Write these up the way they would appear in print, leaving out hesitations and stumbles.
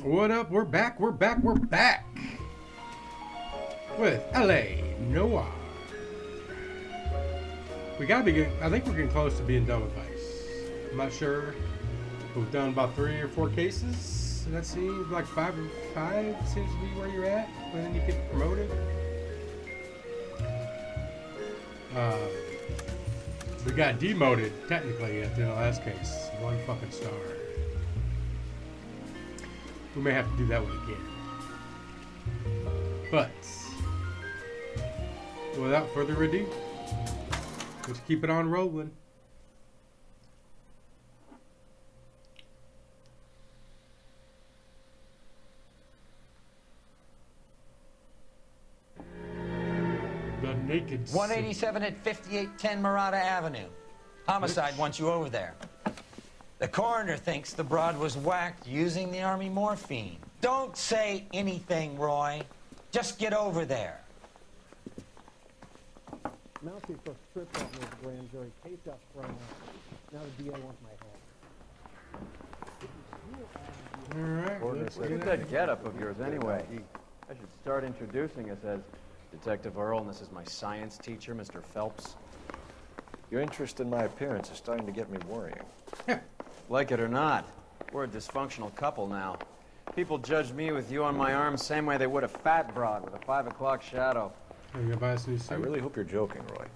What up? We're back. We're back. We're back with LA Noire. We gotta be getting, I think we're getting close to being done with Vice. I'm not sure. We've done about 3 or 4 cases. That seems like 5 seems to be where you're at. And then you get promoted. We got demoted technically at the last case. 1 fucking star. We may have to do that one again. But without further ado, let's keep it on rolling. The Naked 187 at 5810 Murata Avenue. Homicide wants you over there. The coroner thinks the broad was whacked using the army morphine. Don't say anything, Roy. Just get over there. Mousy first stripped off with the grand jury, case got thrown out. Now the DA wants my head. All right. Look at that getup of yours anyway. I should start introducing us as Detective Earl, and this is my science teacher, Mr. Phelps. Your interest in my appearance is starting to get me worrying. Like it or not, we're a dysfunctional couple now. People judge me with you on my arm same way they would a fat broad with a 5 o'clock shadow. Are you gonna buy us a new suit? I really hope you're joking, Roy.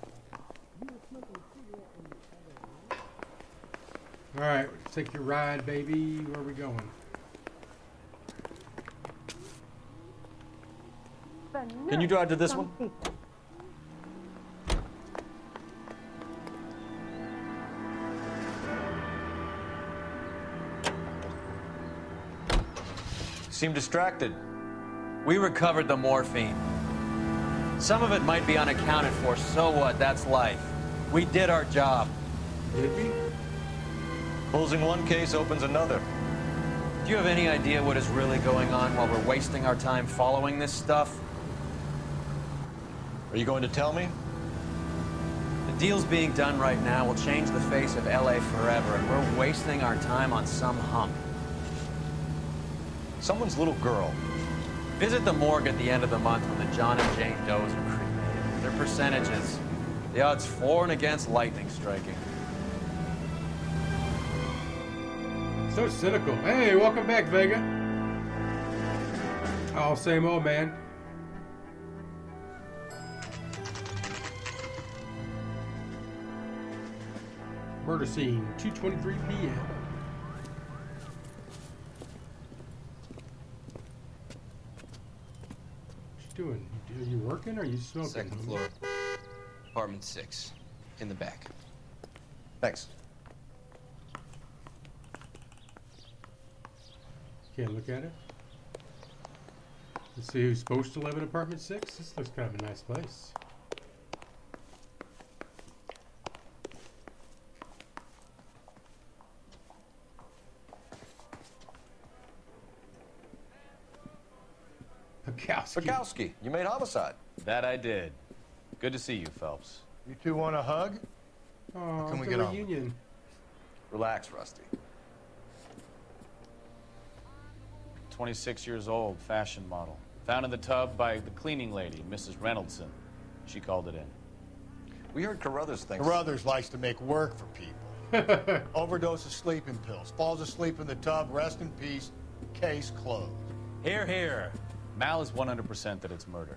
All right, let's take your ride, baby. Where are we going? Can you drive to this one? Seem distracted. We recovered the morphine. Some of it might be unaccounted for, so what? That's life. We did our job. Did we? Closing one case opens another. Do you have any idea what is really going on while we're wasting our time following this stuff? Are you going to tell me? The deals being done right now will change the face of LA forever, and we're wasting our time on some hump. Someone's little girl. Visit the morgue at the end of the month when the John and Jane Does are cremated. Their percentages. The odds for and against lightning striking. So cynical. Hey, welcome back, Vega. Oh, same old, man. Murder scene, 2:23 p.m. Doing? Are you working or are you smoking? Second floor, apartment 6, in the back. Thanks. Can't look at it. Let's see who's supposed to live in apartment 6. This looks kind of a nice place. Bukowski, you made homicide. That I did. Good to see you, Phelps. You two want a hug? Oh, Can we it's a get on? reunion. Relax, Rusty. 26 years old, fashion model. Found in the tub by the cleaning lady, Mrs. Reynoldson. She called it in. We heard Carruthers thinks... Carruthers likes to make work for people. Overdose of sleeping pills. Falls asleep in the tub. Rest in peace. Case closed. Here, here. Mal is 100% that it's murder.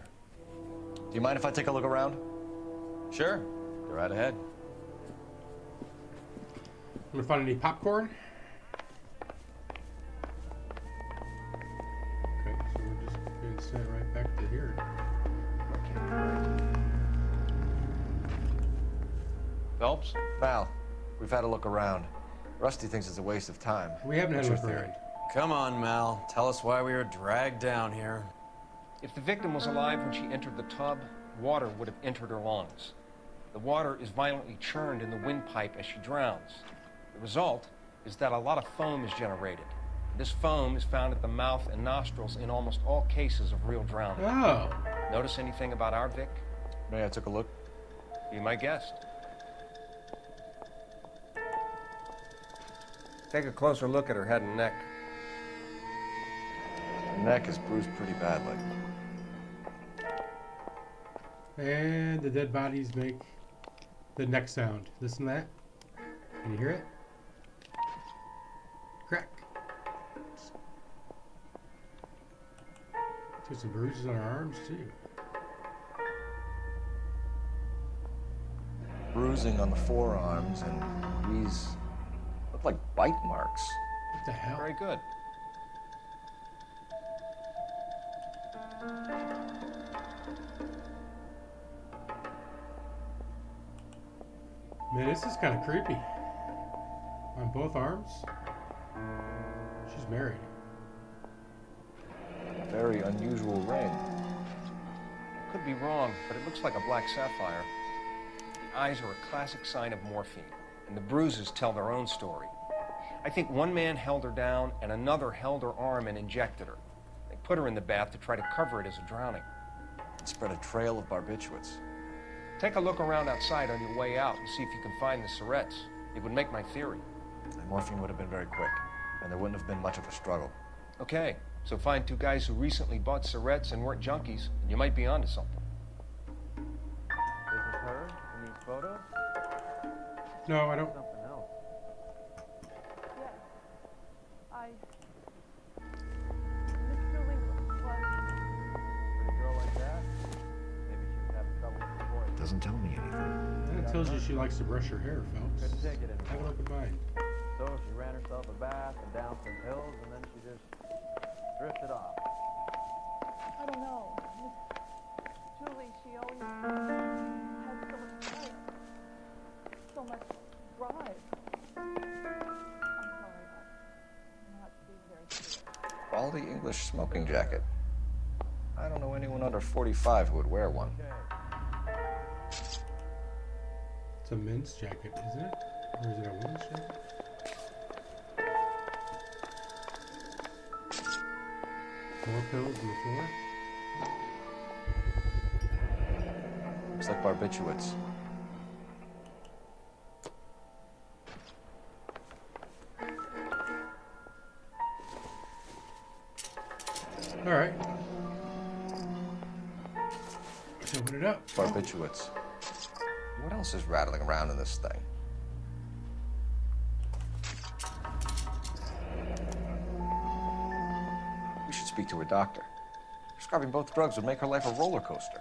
Do you mind if I take a look around? Sure. Go right ahead. Wanna find any popcorn? Okay, so we're just being sent right back to here. Phelps? Val, we've had a look around. Rusty thinks it's a waste of time. We haven't had a What's look your around. theory? Come on, Mal. Tell us why we were dragged down here. If the victim was alive when she entered the tub, water would have entered her lungs. The water is violently churned in the windpipe as she drowns. The result is that a lot of foam is generated. This foam is found at the mouth and nostrils in almost all cases of real drowning. Oh. Notice anything about our Vic? May I took a look? Be my guest. Take a closer look at her head and neck. Her neck is bruised pretty badly. And the dead bodies make the neck sound. Listen to that. Can you hear it? Crack. Got some bruises on her arms too. Bruising on the forearms, and these look like bite marks. What the hell? Very good. Man, this is kind of creepy. On both arms. She's married. A very unusual ring. Could be wrong, but it looks like a black sapphire. The eyes are a classic sign of morphine, and the bruises tell their own story. I think one man held her down and another held her arm and injected her. They put her in the bath to try to cover it as a drowning. It spread a trail of barbiturates. Take a look around outside on your way out and see if you can find the syrettes. It would make my theory. The morphine would have been very quick, and there wouldn't have been much of a struggle. Okay, so find two guys who recently bought syrettes and weren't junkies, and you might be onto something. This is her in these photos? No, I don't. Something else. Yes. Miss Julie was... Pretty girl like that? Maybe she was having trouble with her voice. Doesn't tell me anything. That tells you she likes to brush her hair, folks. Couldn't take it Have an anymore. open mind. So she ran herself a bath and down some hills, and then she just drifted off. I don't know. Miss Julie, she always had so much fire. So much drive. I'm sorry, I'm not being very serious. Quality English smoking jacket. I don't know anyone under 45 who would wear one. Okay. It's a men's jacket, isn't it? Or is it a women's jacket? More pills on the floor. Looks like barbiturates. All right. Let's open it up. Barbiturates. What else is rattling around in this thing? We should speak to a doctor. Prescribing both drugs would make her life a roller coaster.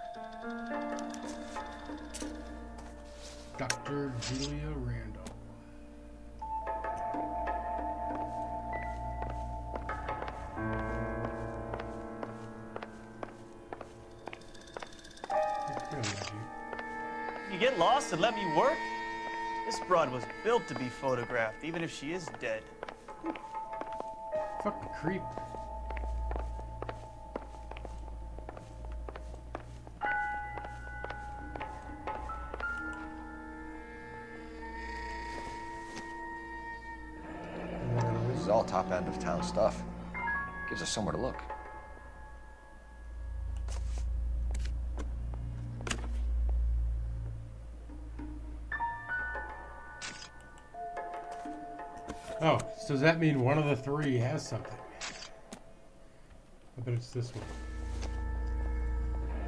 Dr. Julia Randall. You get lost and let me work? This broad was built to be photographed, even if she is dead. Fucking creep. This is all top end of town stuff. Gives us somewhere to look. Oh, so does that mean one of the three has something? I bet it's this one.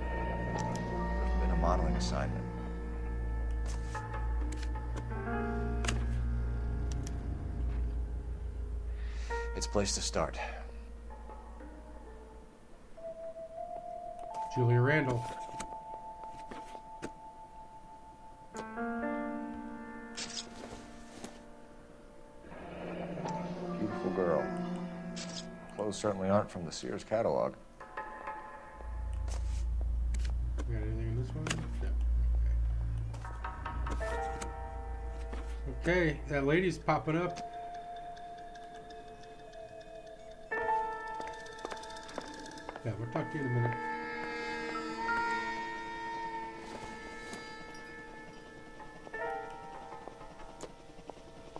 There's been a modeling assignment. It's a place to start. Julia Randall. Beautiful girl. Clothes certainly aren't from the Sears catalog. We got anything in this one? No. Okay, that lady's popping up. Yeah, we'll talk to you in a minute.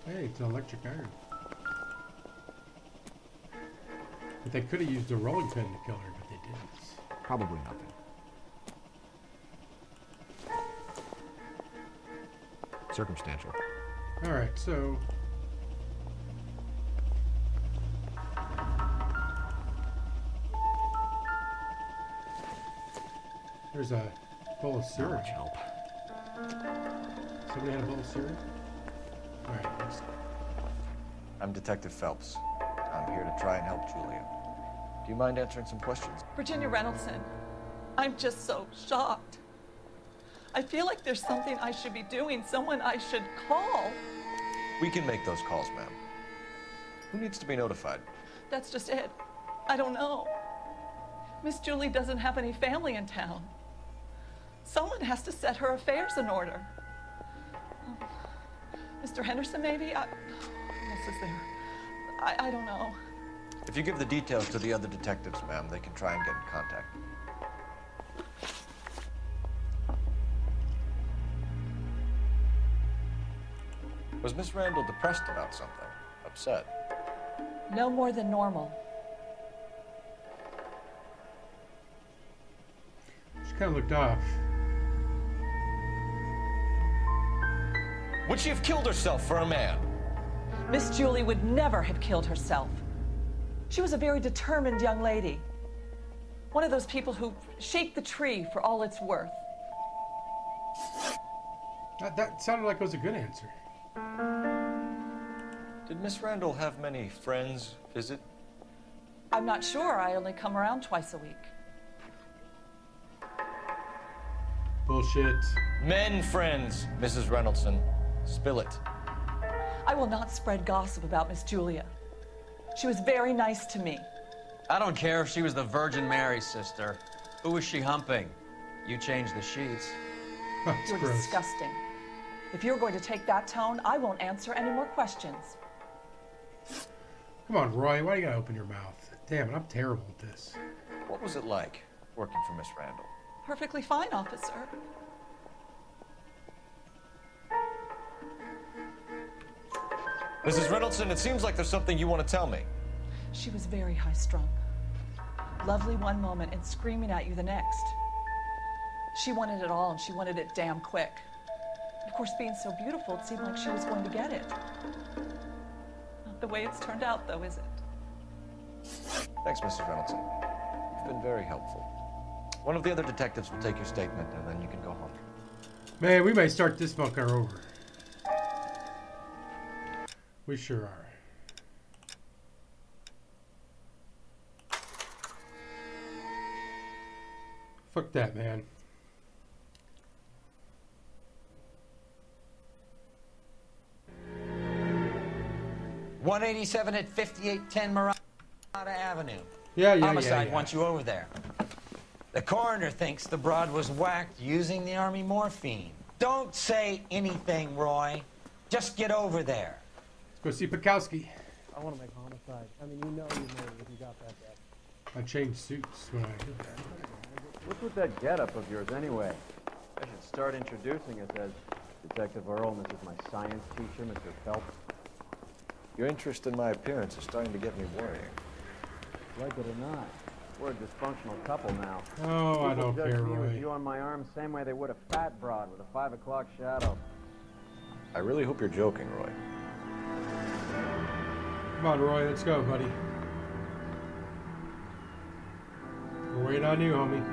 Hey, it's an electric iron. But they could have used a rolling pin to kill her, but they didn't. Probably nothing. Circumstantial. All right, so There's a bowl of Not syrup. much help. Somebody had a bowl of syrup? Alright, let's... I'm Detective Phelps. I'm here to try and help Julia. Do you mind answering some questions? Virginia Reynoldson, I'm just so shocked. I feel like there's something I should be doing, someone I should call. We can make those calls, ma'am. Who needs to be notified? That's just it. I don't know. Miss Julie doesn't have any family in town. Someone has to set her affairs in order. Mr. Henderson, maybe? Who else is there? I don't know. If you give the details to the other detectives, ma'am, they can try and get in contact. Was Miss Randall depressed about something? Upset? No more than normal. She kind of looked off. Would she have killed herself for a man? Miss Julie would never have killed herself. She was a very determined young lady. One of those people who shake the tree for all it's worth. That sounded like it was a good answer. Did Miss Randall have many friends visit? I'm not sure. I only come around twice a week. Bullshit. Men friends, Mrs. Reynoldson. Spill it. I will not spread gossip about Miss Julia. She was very nice to me. I don't care if she was the Virgin Mary's sister. Who was she humping? You changed the sheets. You're disgusting. If you're going to take that tone, I won't answer any more questions. Come on, Roy. Why do you gotta open your mouth? Damn it, I'm terrible at this. What was it like working for Miss Randall? Perfectly fine, officer. Mrs. Reynoldson, it seems like there's something you want to tell me. She was very high-strung. Lovely one moment and screaming at you the next. She wanted it all, and she wanted it damn quick. Of course, being so beautiful, it seemed like she was going to get it. Not the way it's turned out, though, is it? Thanks, Mrs. Reynoldson. You've been very helpful. One of the other detectives will take your statement, and then you can go home. Man, we may start this fucker over. We sure are. Fuck that, man. $187 at 5810 Murata Avenue. Yeah. Homicide wants you over there. The coroner thinks the broad was whacked using the Army morphine. Don't say anything, Roy. Just get over there. Let's go see Pekowski. I want to make homicide. I mean, you know you made it if you got that guy. I changed suits when I did that. What's with that getup of yours, anyway? I should start introducing us as Detective Earl, and this is my science teacher, Mr. Phelps. Your interest in my appearance is starting to get me worrying. Like it or not, we're a dysfunctional couple now. Oh, I don't People judge care, me with Roy. you on my arm same way they would a fat broad with a 5 o'clock shadow. I really hope you're joking, Roy. Come on, Roy. Let's go, buddy. We're waiting on you, homie.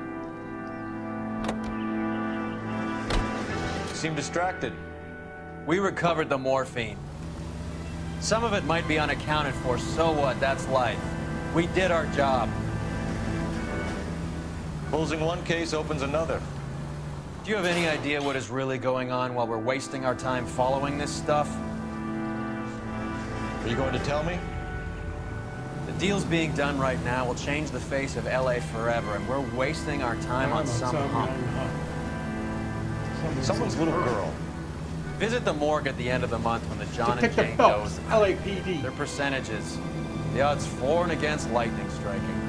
You seem distracted. We recovered the morphine. Some of it might be unaccounted for, so what? That's life. We did our job. Closing one case opens another. Do you have any idea what is really going on while we're wasting our time following this stuff? Are you going to tell me? The deals being done right now will change the face of LA forever, and we're wasting our time on some hump. Someone's little girl. Visit the morgue at the end of the month when the John and Detective Jane Phelps, does. LAPD. Their percentages. The odds for and against lightning striking.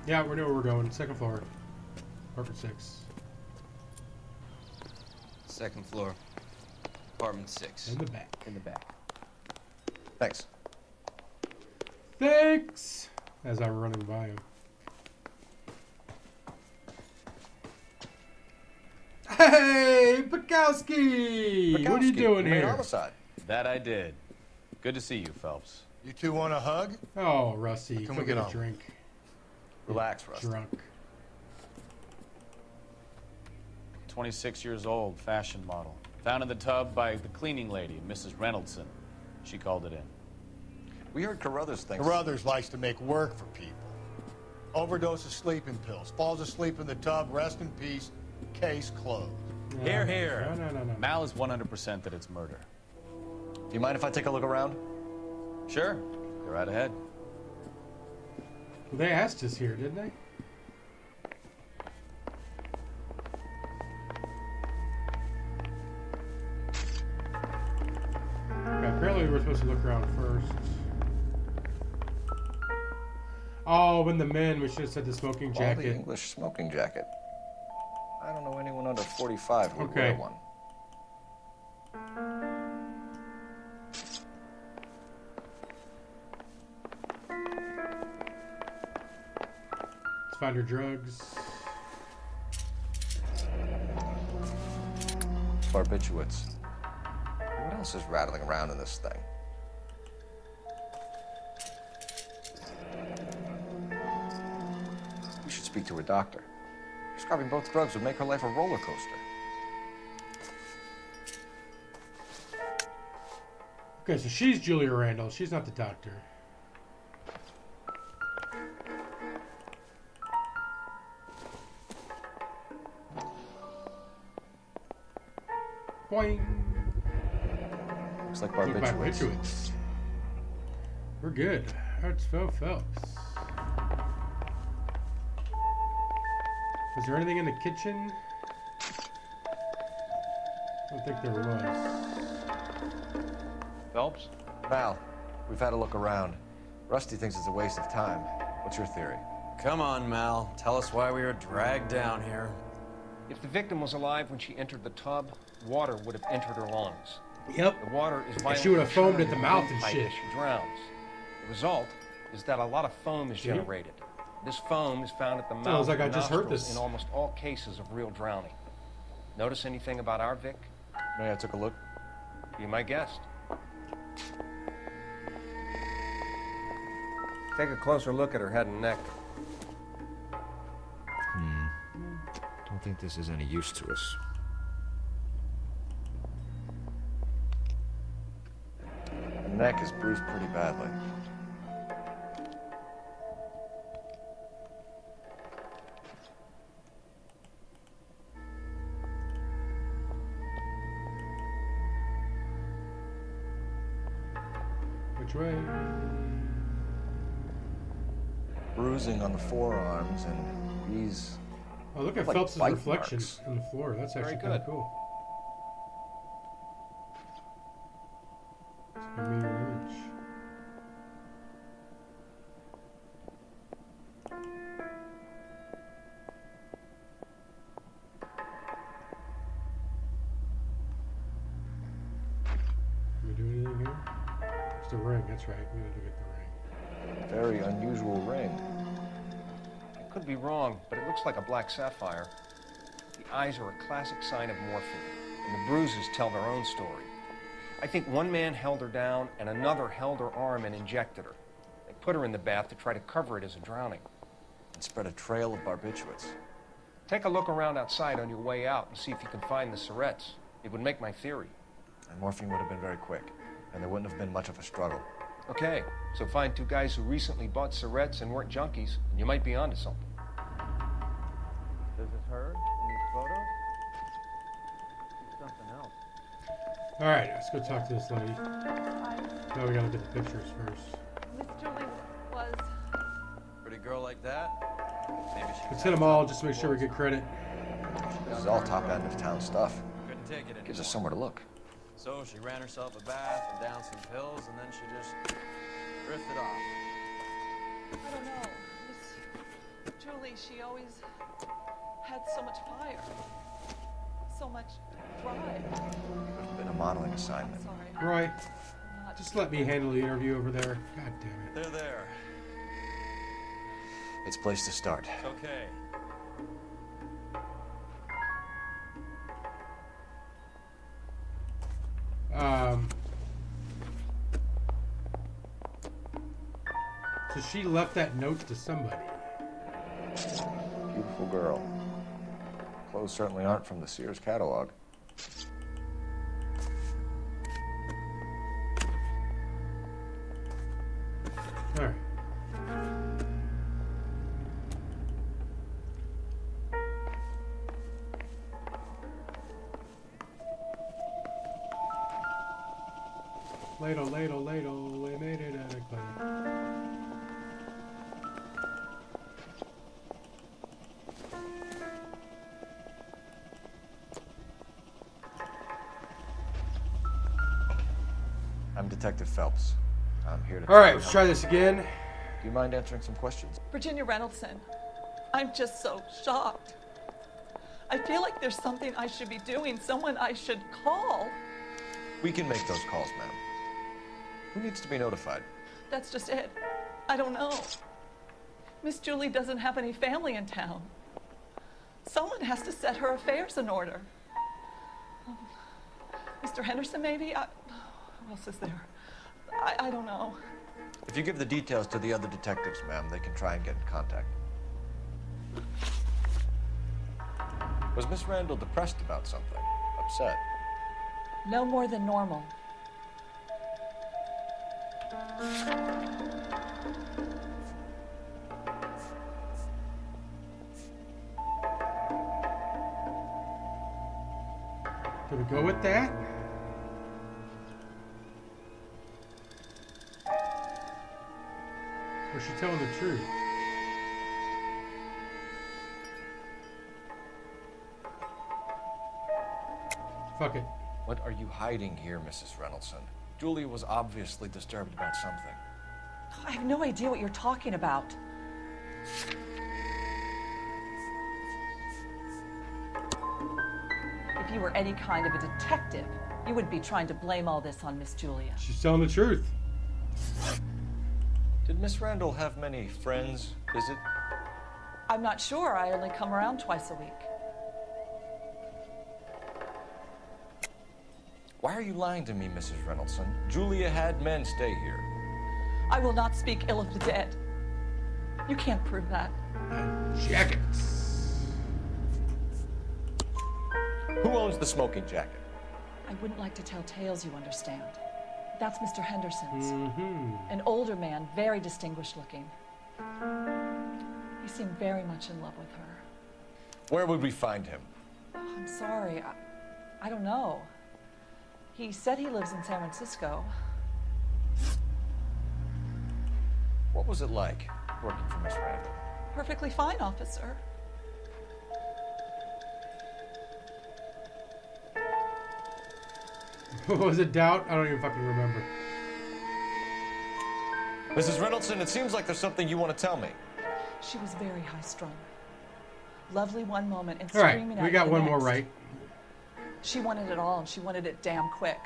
Yeah, we know where we're going. Second floor. Apartment 6. Second floor. Apartment 6. In the back. In the back. Thanks. Thanks! as I'm running by him. Hey, Bukowski! What are you doing here? Homicide. That I did. Good to see you, Phelps. You two want a hug? Oh, Rusty, Can come we get get a on? drink. Relax, Rusty. Drunk. 26 years old, fashion model. Found in the tub by the cleaning lady, Mrs. Reynoldson. She called it in. We heard Carruthers thinks... Carruthers likes to make work for people. Overdose of sleeping pills. Falls asleep in the tub. Rest in peace. Case closed. Here, here. No. Mal is 100% that it's murder. Do you mind if I take a look around? Sure. Go right ahead. Well, they asked us here, didn't they? Okay, apparently we're supposed to look around first. Oh, when the men, we should have said the smoking Well, jacket. the English smoking jacket. I don't know anyone under 45 who would Okay. wear one. Let's find her drugs. Barbiturates. What else is rattling around in this thing? We should speak to a doctor. Prescribing both drugs would make her life a roller coaster. Okay, so she's Julia Randall. She's not the doctor. Boing. Looks like Look, barbiturates. barbiturates. We're good. That's Phelps. Was there anything in the kitchen? I don't think there was. Phelps? Mal, we've had a look around. Rusty thinks it's a waste of time. What's your theory? Come on, Mal. Tell us why we were dragged down here. If the victim was alive when she entered the tub, water would have entered her lungs. Yep. The water is And she would have foamed at the mouth and windpipe shit. as she drowns. The result is that a lot of foam is Yep. generated. This foam is found at the mouth Sounds like I and just heard nostrils this. in almost all cases of real drowning. Notice anything about our Vic? May I took a look? Be my guest. Take a closer look at her head and neck. Don't think this is any use to us. The neck is bruised pretty badly. Which way? Bruising on the forearms and these... Oh, look at like Phelps' bite reflection marks. on the floor. That's actually Very kind of good. cool. It's like a mirror image. Can we do anything here? It's the ring. That's right. We gotta look at the ring. Very unusual ring. I could be wrong, but it looks like a black sapphire. The eyes are a classic sign of morphine, and the bruises tell their own story. I think one man held her down and another held her arm and injected her. They put her in the bath to try to cover it as a drowning. And spread a trail of barbiturates. Take a look around outside on your way out and see if you can find the syrettes. It would make my theory. And morphine would have been very quick, and there wouldn't have been much of a struggle. Okay, so find two guys who recently bought syrettes and weren't junkies, and you might be onto something. This is her in these photos? She's something else. All right, let's go talk to this lady. No, we gotta look at the pictures first. Miss Julie was. Pretty girl like that? Maybe she Let's hit them all just to make sure we get credit. This is all top end of town stuff. couldn't take it anymore. Gives us somewhere to look. So she ran herself a bath and down some pills, and then she just drifted off. I don't know. Miss Julie, she always had so much fire. So much drive. Could have been a modeling assignment. Sorry. Right. Just let me handle the interview over there. God damn it. There. It's a place to start. Okay. So she left that note to somebody. Beautiful girl. Clothes certainly aren't from the Sears catalog. All right. Ladle, ladle, ladle, we made it out of clay. I'm Detective Phelps. I'm here to... All right, let's try this again. Do you mind answering some questions? Virginia Reynoldson, I'm just so shocked. I feel like there's something I should be doing, someone I should call. We can make those calls, ma'am. Who needs to be notified? That's just it. I don't know. Miss Julie doesn't have any family in town. Someone has to set her affairs in order. Mr. Henderson, maybe? Who else is there? I don't know. If you give the details to the other detectives, ma'am, they can try and get in contact. Was Miss Randall depressed about something? Upset? No more than normal. Can we go with that? Or is she telling the truth? Fuck it. What are you hiding here, Mrs. Reynoldson? Julia was obviously disturbed about something. I have no idea what you're talking about. If you were any kind of a detective, you wouldn't be trying to blame all this on Miss Julia. She's telling the truth. Did Miss Randall have many friends visit? I'm not sure. I only come around twice a week. Why are you lying to me, Mrs. Reynoldson? Julia had men stay here. I will not speak ill of the dead. You can't prove that. Jackets. Who owns the smoking jacket? I wouldn't like to tell tales, you understand. That's Mr. Henderson's. Mm-hmm. An older man, very distinguished looking. He seemed very much in love with her. Where would we find him? Oh, I'm sorry. I don't know. He said he lives in San Francisco. What was it like working for Miss Randall? Perfectly fine, officer. Was it doubt? I don't even fucking remember. Mrs. Reynoldson, it seems like there's something you want to tell me. She was very high-strung. Lovely one moment and All right, screaming at we got the one next. more right. She wanted it all, and she wanted it damn quick.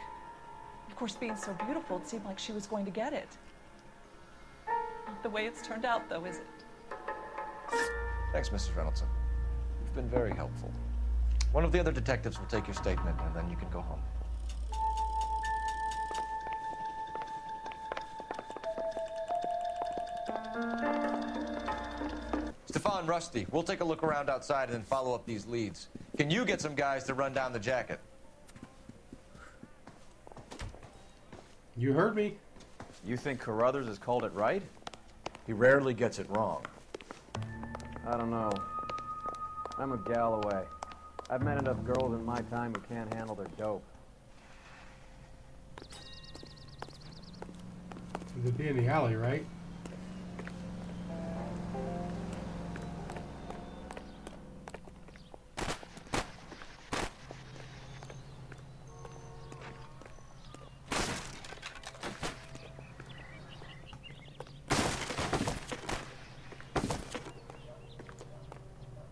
Of course, being so beautiful, it seemed like she was going to get it. Not the way it's turned out, though, is it? Thanks, Mrs. Reynoldson. You've been very helpful. One of the other detectives will take your statement, and then you can go home. Stefan, Rusty, we'll take a look around outside and then follow up these leads. Can you get some guys to run down the jacket? You heard me. You think Carruthers has called it right? He rarely gets it wrong. I don't know. I'm a Galloway. I've met enough girls in my time who can't handle their dope. It'd be in the alley, right?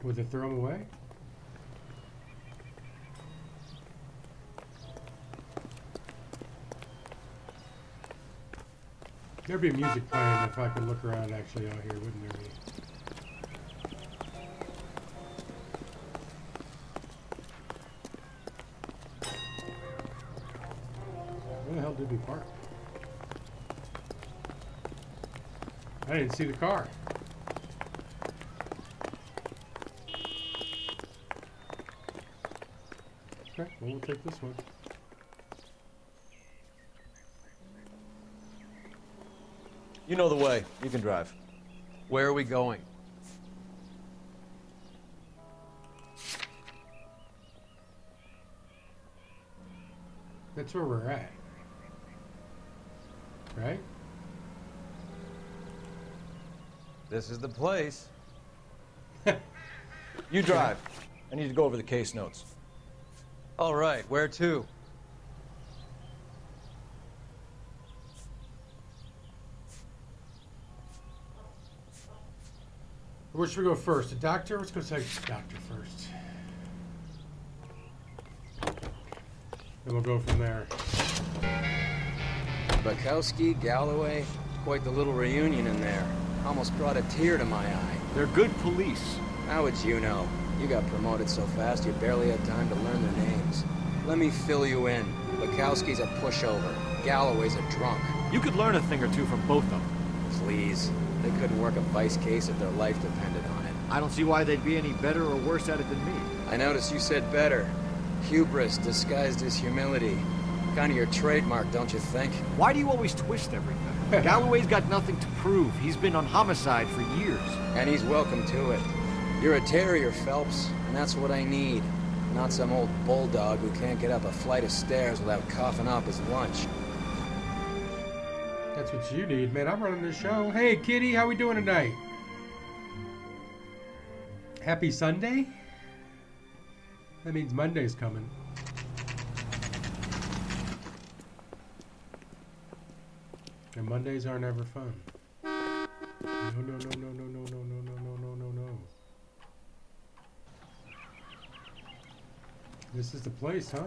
Would they throw him away? There'd be music playing if I could look around actually out here, wouldn't there be? did we park? I didn't see the car. Okay, well, we'll take this one. You know the way. You can drive. Where are we going? That's where we're at. Right? This is the place. You drive. I need to go over the case notes. All right, where to? Where should we go first? The doctor? Let's go take the doctor first. Then we'll go from there. Bukowski, Galloway, quite the little reunion in there. Almost brought a tear to my eye. They're good police. How would you know? You got promoted so fast you barely had time to learn their names. Let me fill you in. Bukowski's a pushover. Galloway's a drunk. You could learn a thing or two from both of them. Please. They couldn't work a vice case if their life depended on it. I don't see why they'd be any better or worse at it than me. I noticed you said better. Hubris disguised as humility. Kind of your trademark, don't you think? Why do you always twist everything? Galloway's got nothing to prove. He's been on homicide for years. And he's welcome to it. You're a terrier, Phelps, and that's what I need. Not some old bulldog who can't get up a flight of stairs without coughing up his lunch. That's what you need, man. I'm running the show. Hey, Kitty, how we doing tonight? Happy Sunday? That means Monday's coming. And Mondays aren't ever fun. No, no, no, no, no, no, no, no, no, no, no, no, no. This is the place, huh?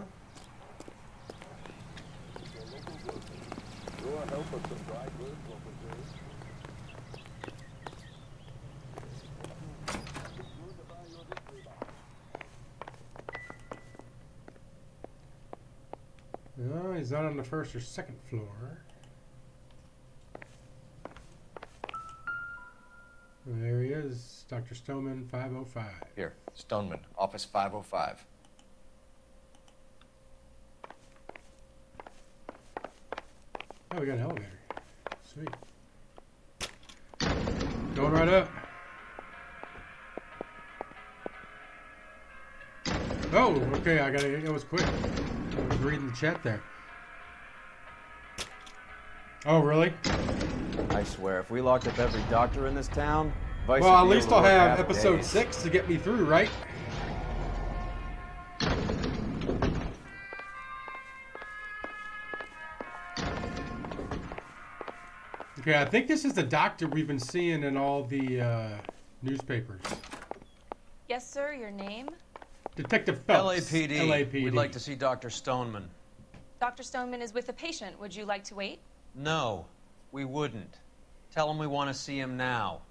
No, he's not on the first or second floor. There he is, Dr. Stoneman, 505. Here, Stoneman, office 505. Oh, we got an elevator. Sweet. Going right up. Oh, okay, it was quick. I was reading the chat there. Oh, really? I swear, if we locked up every doctor in this town, Vice Well, at would be least able I'll to work have half episode days. 6 to get me through, right? Okay, I think this is the doctor we've been seeing in all the newspapers. Yes, sir. Your name? Detective Phelps. LAPD. LAPD. We'd like to see Dr. Stoneman. Dr. Stoneman is with a patient. Would you like to wait? No, we wouldn't. Tell him we want to see him now.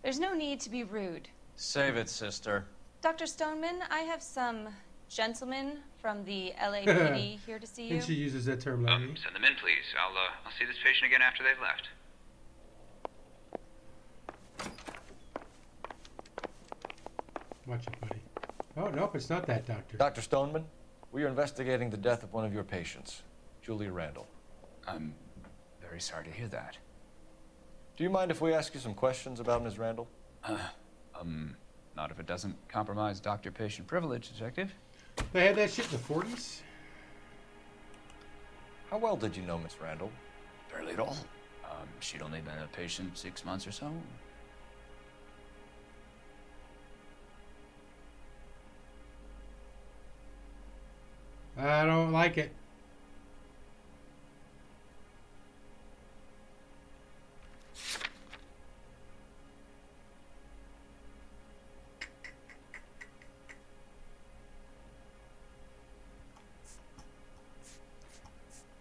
There's no need to be rude. Save it, sister. Dr. Stoneman, I have some gentlemen from the LAPD here to see I you. think she uses that term, lady. Send them in, please. I'll see this patient again after they've left. Watch it, buddy. Oh, nope, it's not that doctor. Dr. Stoneman, we are investigating the death of one of your patients, Julia Randall. I'm very sorry to hear that. Do you mind if we ask you some questions about Ms. Randall? Not if it doesn't compromise doctor-patient privilege, Detective. They had that shit in the 40s? How well did you know Miss Randall? Barely at all. She'd only been a patient 6 months or so. I don't like it.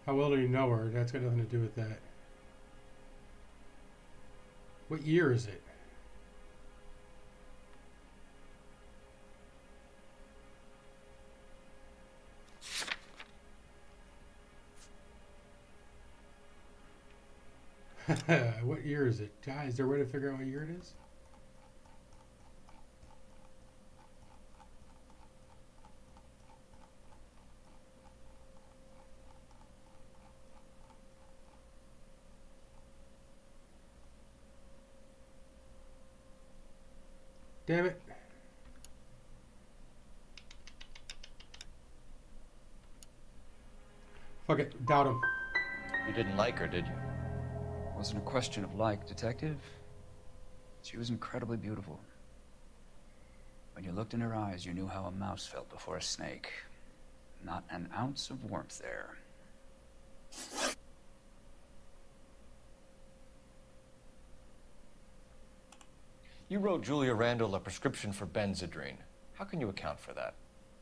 How well do you know her? That's got nothing to do with that. What year is it? What year is it? Guys, is there a way to figure out what year it is? Damn it. Fuck it. Doubt him. You didn't like her, did you? Wasn't a question of like, Detective. She was incredibly beautiful. When you looked in her eyes, you knew how a mouse felt before a snake. Not an ounce of warmth there. You wrote Julia Randall a prescription for Benzedrine. How can you account for that?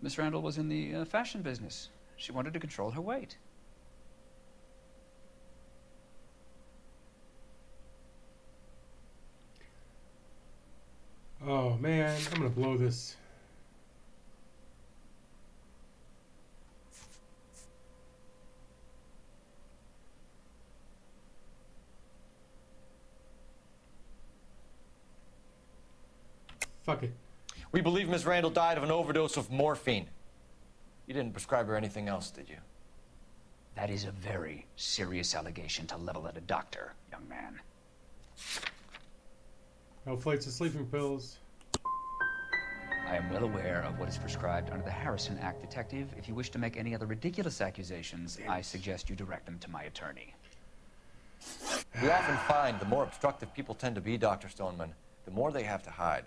Miss Randall was in the fashion business. She wanted to control her weight. Oh man, I'm gonna blow this. Fuck it. We believe Miss Randall died of an overdose of morphine. You didn't prescribe her anything else, did you? That is a very serious allegation to level at a doctor, young man. No flights of sleeping pills. I am well aware of what is prescribed under the Harrison Act, Detective. If you wish to make any other ridiculous accusations, I suggest you direct them to my attorney. We often find the more obstructive people tend to be, Dr. Stoneman, the more they have to hide.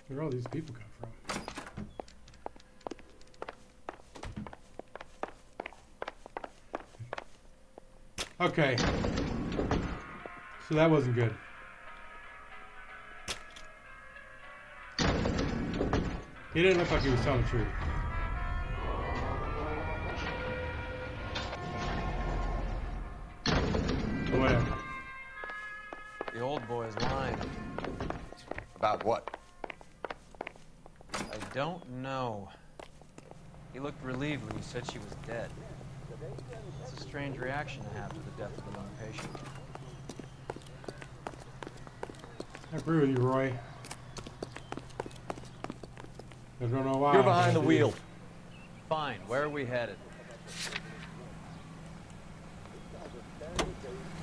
Where all these people come from? Okay. So that wasn't good. He didn't look like he was telling the truth. Whatever. The old boy's lying. About what? I don't know. He looked relieved when you said she was dead. It's a strange reaction to have to the death of a young patient. I agree with you, Roy. I don't know why. You're behind the wheel. Fine, where are we headed?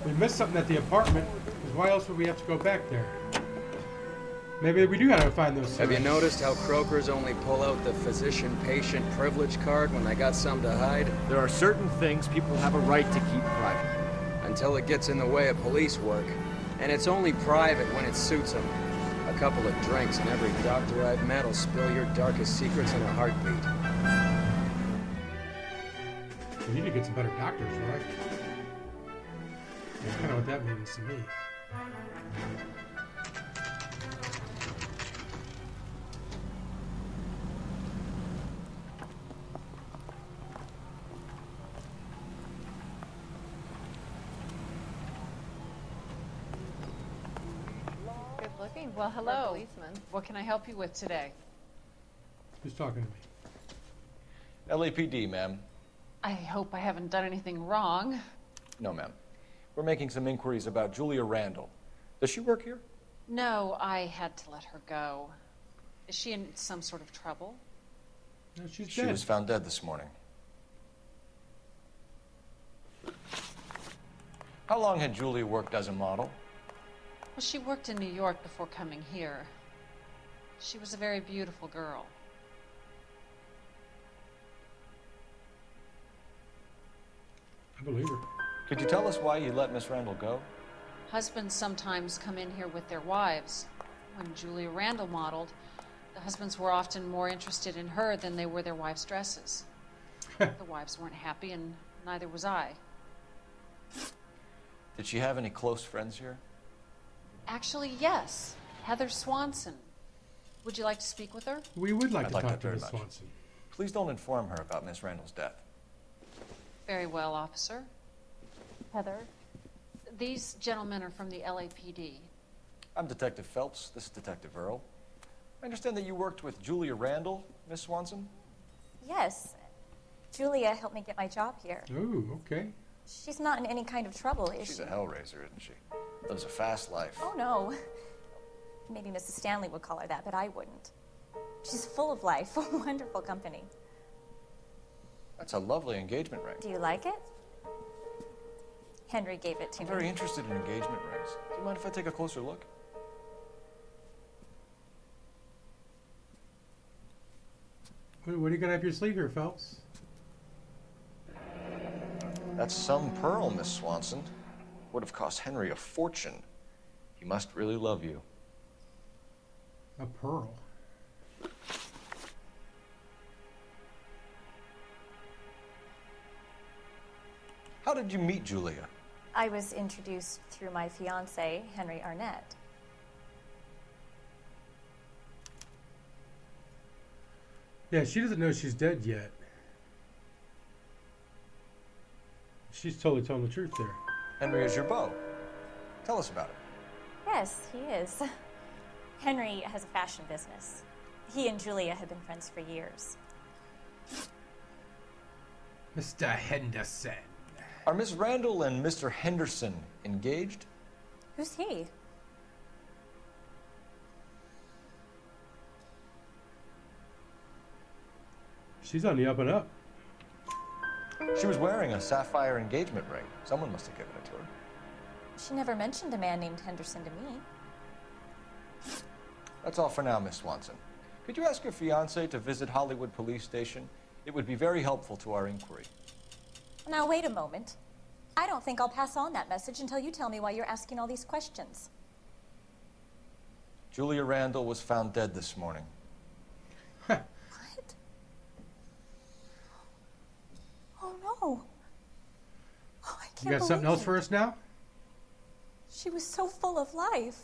We missed something at the apartment, because why else would we have to go back there? Maybe we do gotta find those. Have you noticed how Croakers only pull out the physician-patient privilege card when they got something to hide? There are certain things people have a right to keep private. Until it gets in the way of police work. And it's only private when it suits them. A couple of drinks and every doctor I've met will spill your darkest secrets in a heartbeat. We need to get some better doctors, right? That's kind of what that means to me. Good looking. Well, hello. Policeman. What can I help you with today? Who's talking to me? LAPD, ma'am. I hope I haven't done anything wrong. No, ma'am. We're making some inquiries about Julia Randall. Does she work here? No, I had to let her go. Is she in some sort of trouble? No, she's She dead. was found dead this morning. How long had Julia worked as a model? Well, she worked in New York before coming here. She was a very beautiful girl. I believe her. Could you tell us why you let Miss Randall go? Husbands sometimes come in here with their wives. When Julia Randall modeled, the husbands were often more interested in her than they were their wives' dresses. The wives weren't happy, and neither was I. Did she have any close friends here? Actually, yes. Heather Swanson. Would you like to speak with her? We would like I'd to like talk that to very Miss much. Swanson. Please don't inform her about Miss Randall's death. Very well, officer. Heather. These gentlemen are from the LAPD. I'm Detective Phelps. This is Detective Earl. I understand that you worked with Julia Randall, Miss Swanson? Yes. Julia helped me get my job here. Ooh, okay. She's not in any kind of trouble, is She's she? a hellraiser, isn't she? Lives a fast life. Oh, no. Maybe Mrs. Stanley would call her that, but I wouldn't. She's full of life, a wonderful company. That's a lovely engagement ring. Do you like it? Henry gave it to I'm me. very interested in engagement rings. Do you mind if I take a closer look? What are you gonna have up your sleeve here, Phelps? That's some pearl, Miss Swanson. Would have cost Henry a fortune. He must really love you. A pearl. How did you meet Julia? I was introduced through my fiancé, Henry Arnett. Yeah, she doesn't know she's dead yet. She's totally telling the truth there. Henry is your beau. Tell us about it. Yes, he is. Henry has a fashion business. He and Julia have been friends for years. Mr. Henderson. Are Miss Randall and Mr. Henderson engaged? Who's he? She's on the up and up. She was wearing a sapphire engagement ring. Someone must have given it to her. She never mentioned a man named Henderson to me. That's all for now, Miss Swanson. Could you ask your fiancé to visit Hollywood Police Station? It would be very helpful to our inquiry. Now, wait a moment. I don't think I'll pass on that message until you tell me why you're asking all these questions. Julia Randall was found dead this morning. What? Oh, no. Oh, I can't You got something believe else for us now? She was so full of life.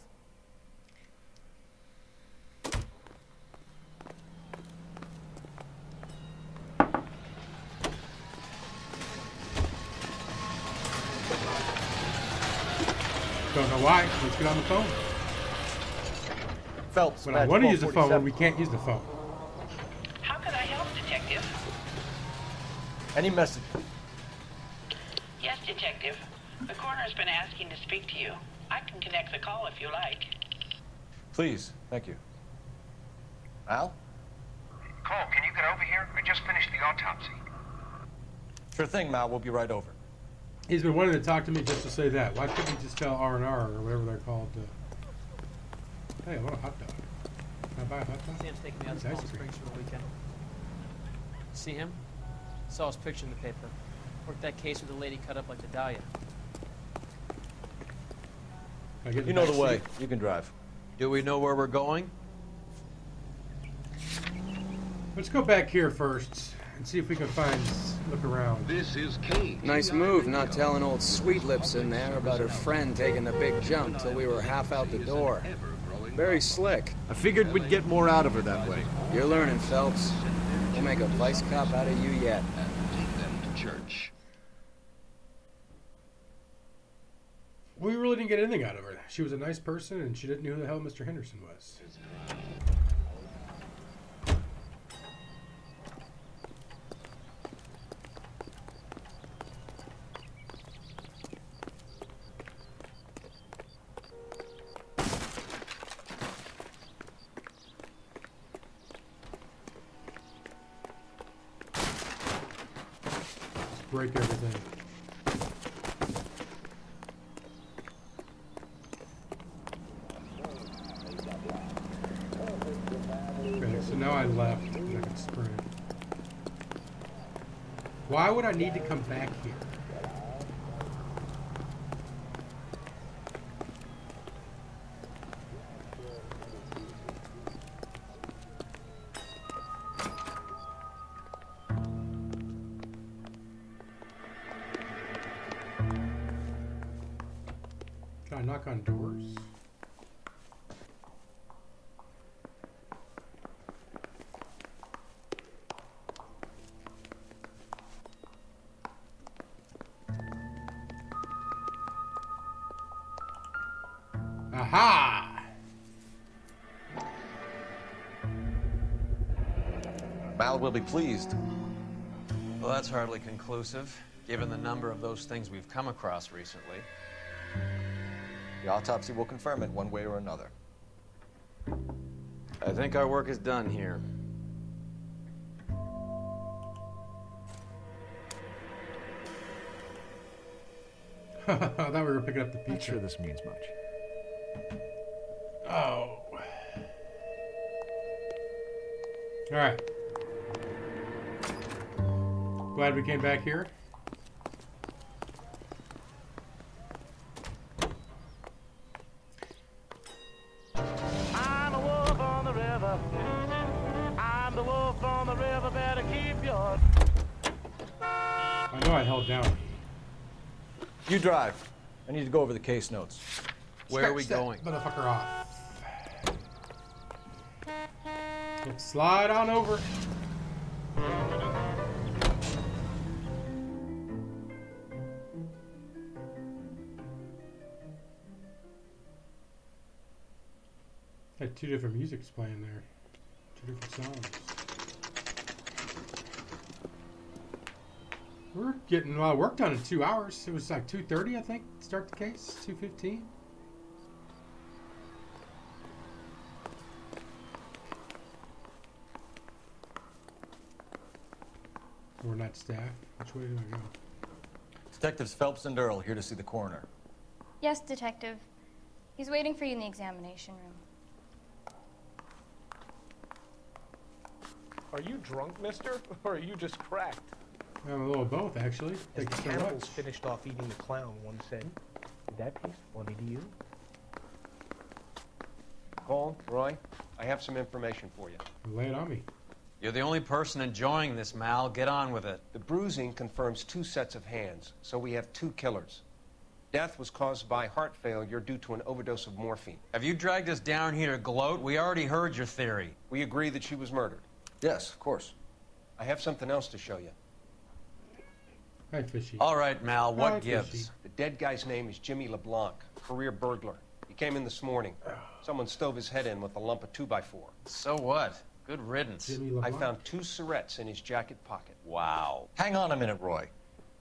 Don't know why. Let's get on the phone. Phelps, when I want to use the phone, when we can't use the phone. How can I help, Detective? Any message? Yes, Detective. The coroner's been asking to speak to you. I can connect the call if you like. Please, thank you. Al? Cole, can you get over here? I just finished the autopsy. Sure thing, Mal. We'll be right over. He's been wanting to talk to me just to say that. Why couldn't he just tell R&R or whatever they're called? Hey, I want a hot dog. Can I buy a hot dog? Sam's taking me out to Nice Palm ice cream. Springs for the weekend. See him? Saw his picture in the paper. Worked that case with the lady cut up like the Dahlia. You know the way. You can drive. Do we know where we're going? Let's go back here first and see if we can look around. This is Kate. Nice move not telling old Sweet Lips in there about her friend taking the big jump till we were half out the door. Very slick. I figured we'd get more out of her that way. You're learning, Phelps. We'll make a vice cop out of you yet. Take them to church. We really didn't get anything out of her. She was a nice person, and she didn't know who the hell Mr. Henderson was. Let's break everything. Okay, so now I left and I can sprint. Why would I need to come back here? Can I knock on doors? Aha! Mal will be pleased. Well, that's hardly conclusive, given the number of those things we've come across recently. The autopsy will confirm it one way or another. I think our work is done here. I thought we were picking up the pizza. Not sure this means much. Oh. All right. Glad we came back here. I'm a wolf on the river. I'm the wolf on the river. Better keep your. I know I held down. You drive. I need to go over the case notes. Where are we going? Motherfucker off. Let's slide on over. Had two different musics playing there. Two different songs. We're getting a lot of work done in 2 hours. It was like 2:30, I think, to start the case. 2:15. We're not staff. Which way do I go? Detectives Phelps and Earl here to see the coroner. Yes, Detective. He's waiting for you in the examination room. Are you drunk, mister? Or are you just cracked? I'm a little of both, actually. As Thank the you so cannibals much. finished off eating the clown, one said, "Did that taste funny to you?" Cole, Roy, I have some information for you. Lay it on me. You're the only person enjoying this, Mal. Get on with it. The bruising confirms 2 sets of hands, so we have 2 killers. Death was caused by heart failure due to an overdose of morphine. Have you dragged us down here to gloat? We already heard your theory. We agree that she was murdered. Yes, of course. I have something else to show you. Hi, Fishy. All right, Mal, what Hi, gives? Fishy. The dead guy's name is Jimmy LeBlanc, career burglar. He came in this morning. Someone stove his head in with a lump of 2x4. So what? Good riddance. Jimmy I LeBlanc. found 2 syrettes in his jacket pocket. Wow. Hang on a minute, Roy.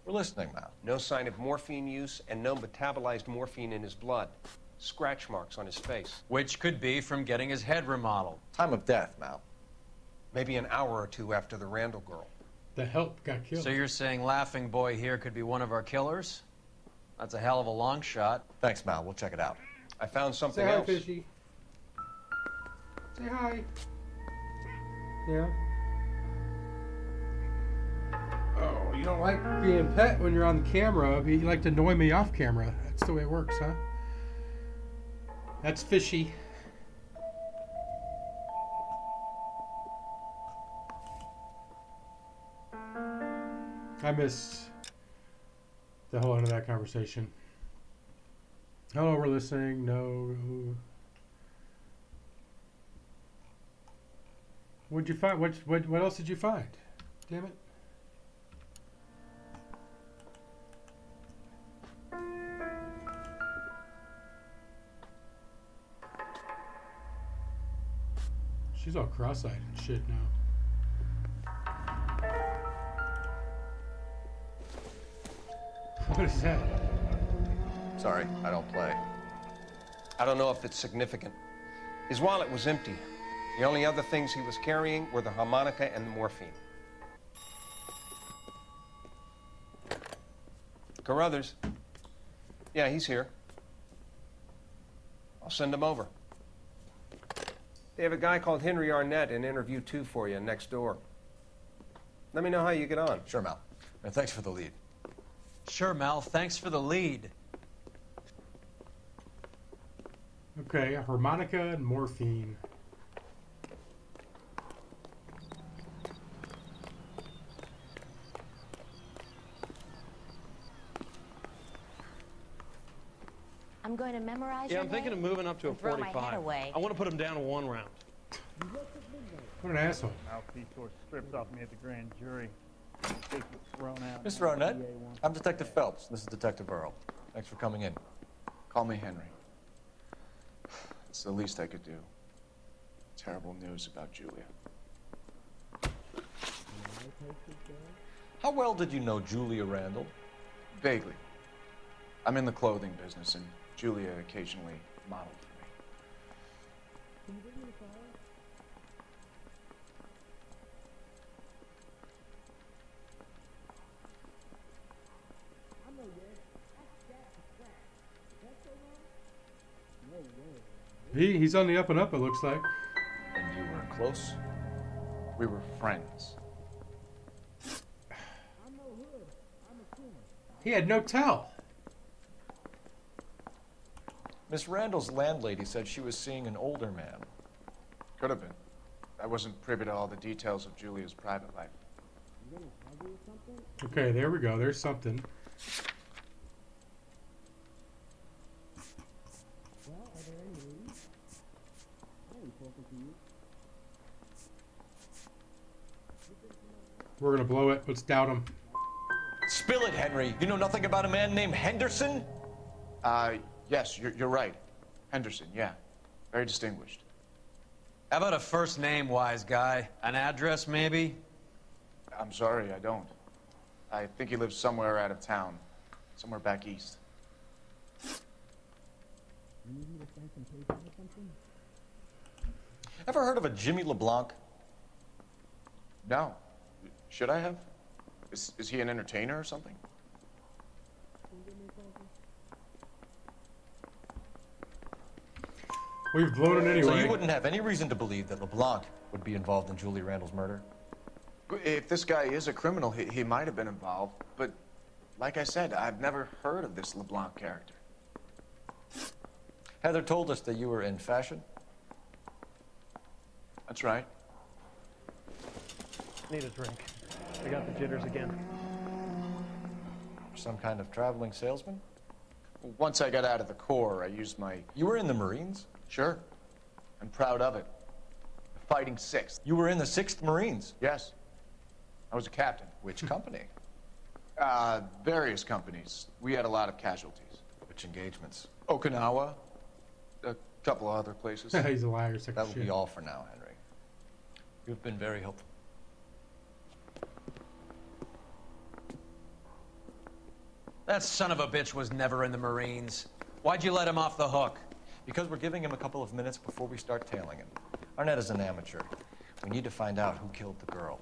We're listening, Mal. No sign of morphine use and no metabolized morphine in his blood. Scratch marks on his face. Which could be from getting his head remodeled. Time of death, Mal. Maybe an hour or 2 after the Randall girl. The help got killed. So you're saying Laughing Boy here could be one of our killers? That's a hell of a long shot. Thanks, Mal. We'll check it out. I found something Say hi, else. Fishy. Say hi. Yeah. Oh, you don't like being pet when you're on the camera, but you like to annoy me off camera. That's the way it works, huh? That's Fishy. I missed the whole end of that conversation. Hello, we're listening. No. What'd you find? What else did you find? Damn it. She's all cross-eyed and shit now. What is that? Sorry, I don't play. I don't know if it's significant. His wallet was empty. The only other things he was carrying were the harmonica and the morphine. Carruthers. Yeah, he's here. I'll send him over. They have a guy called Henry Arnett in interview 2 for you next door. Let me know how you get on. Sure, Mal. And thanks for the lead. Sure, Mal. Thanks for the lead. Okay, a harmonica and morphine. I'm going to memorize Yeah, your I'm thinking of name moving up to a and throw my 45. head away. I want to put him down to 1 round. What an asshole. Mouthpiece tore strips off me at the grand jury. Case was thrown out. Mr. Arnett, I'm Detective Phelps. This is Detective Earl. Thanks for coming in. Call me Henry. It's the least I could do. Terrible news about Julia. How well did you know Julia Randall? Vaguely. I'm in the clothing business, and Julia occasionally modeled for me. He's on the up and up, it looks like. And you were close? We were friends. He had no tell. Miss Randall's landlady said she was seeing an older man. Could have been. I wasn't privy to all the details of Julia's private life. Okay, there we go. There's something. We're gonna blow it. Let's doubt him. Spill it, Henry. You know nothing about a man named Henderson? Yes, you're right. Henderson, yeah. Very distinguished. How about a first name, wise guy? An address, maybe? I'm sorry, I don't. I think he lives somewhere out of town. Somewhere back east. Ever heard of a Jimmy LeBlanc? No. Should I have? Is he an entertainer or something? We've blown it anyway. So you wouldn't have any reason to believe that LeBlanc would be involved in Julie Randall's murder? If this guy is a criminal, he might have been involved. But like I said, I've never heard of this LeBlanc character. Heather told us that you were in fashion. That's right. Need a drink. I got the jitters again. Some kind of traveling salesman? Once I got out of the Corps, I used my... You were in the Marines? Sure. I'm proud of it. The Fighting 6th. You were in the 6th Marines? Yes. I was a captain. Which company? Various companies. We had a lot of casualties. Which engagements? Okinawa. A couple of other places. He's a liar. That will be all for now, Henry. You've been very helpful. That son of a bitch was never in the Marines. Why'd you let him off the hook? Because we're giving him a couple of minutes before we start tailing him. Arnett is an amateur. We need to find out who killed the girl.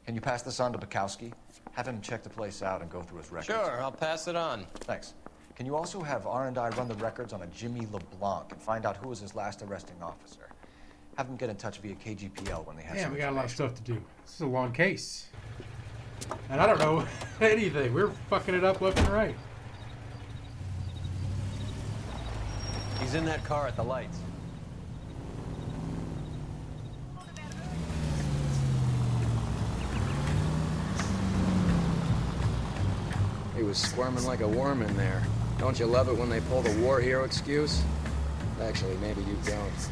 Can you pass this on to Bukowski? Have him check the place out and go through his records. Sure, I'll pass it on. Thanks. Can you also have R&I run the records on a Jimmy LeBlanc and find out who was his last arresting officer? Have him get in touch via KGPL when they have some we got a lot of information. stuff to do. This is a long case. And I don't know anything. We're fucking it up left and right. He's in that car at the lights. He was squirming like a worm in there. Don't you love it when they pull the war hero excuse? Actually, maybe you don't.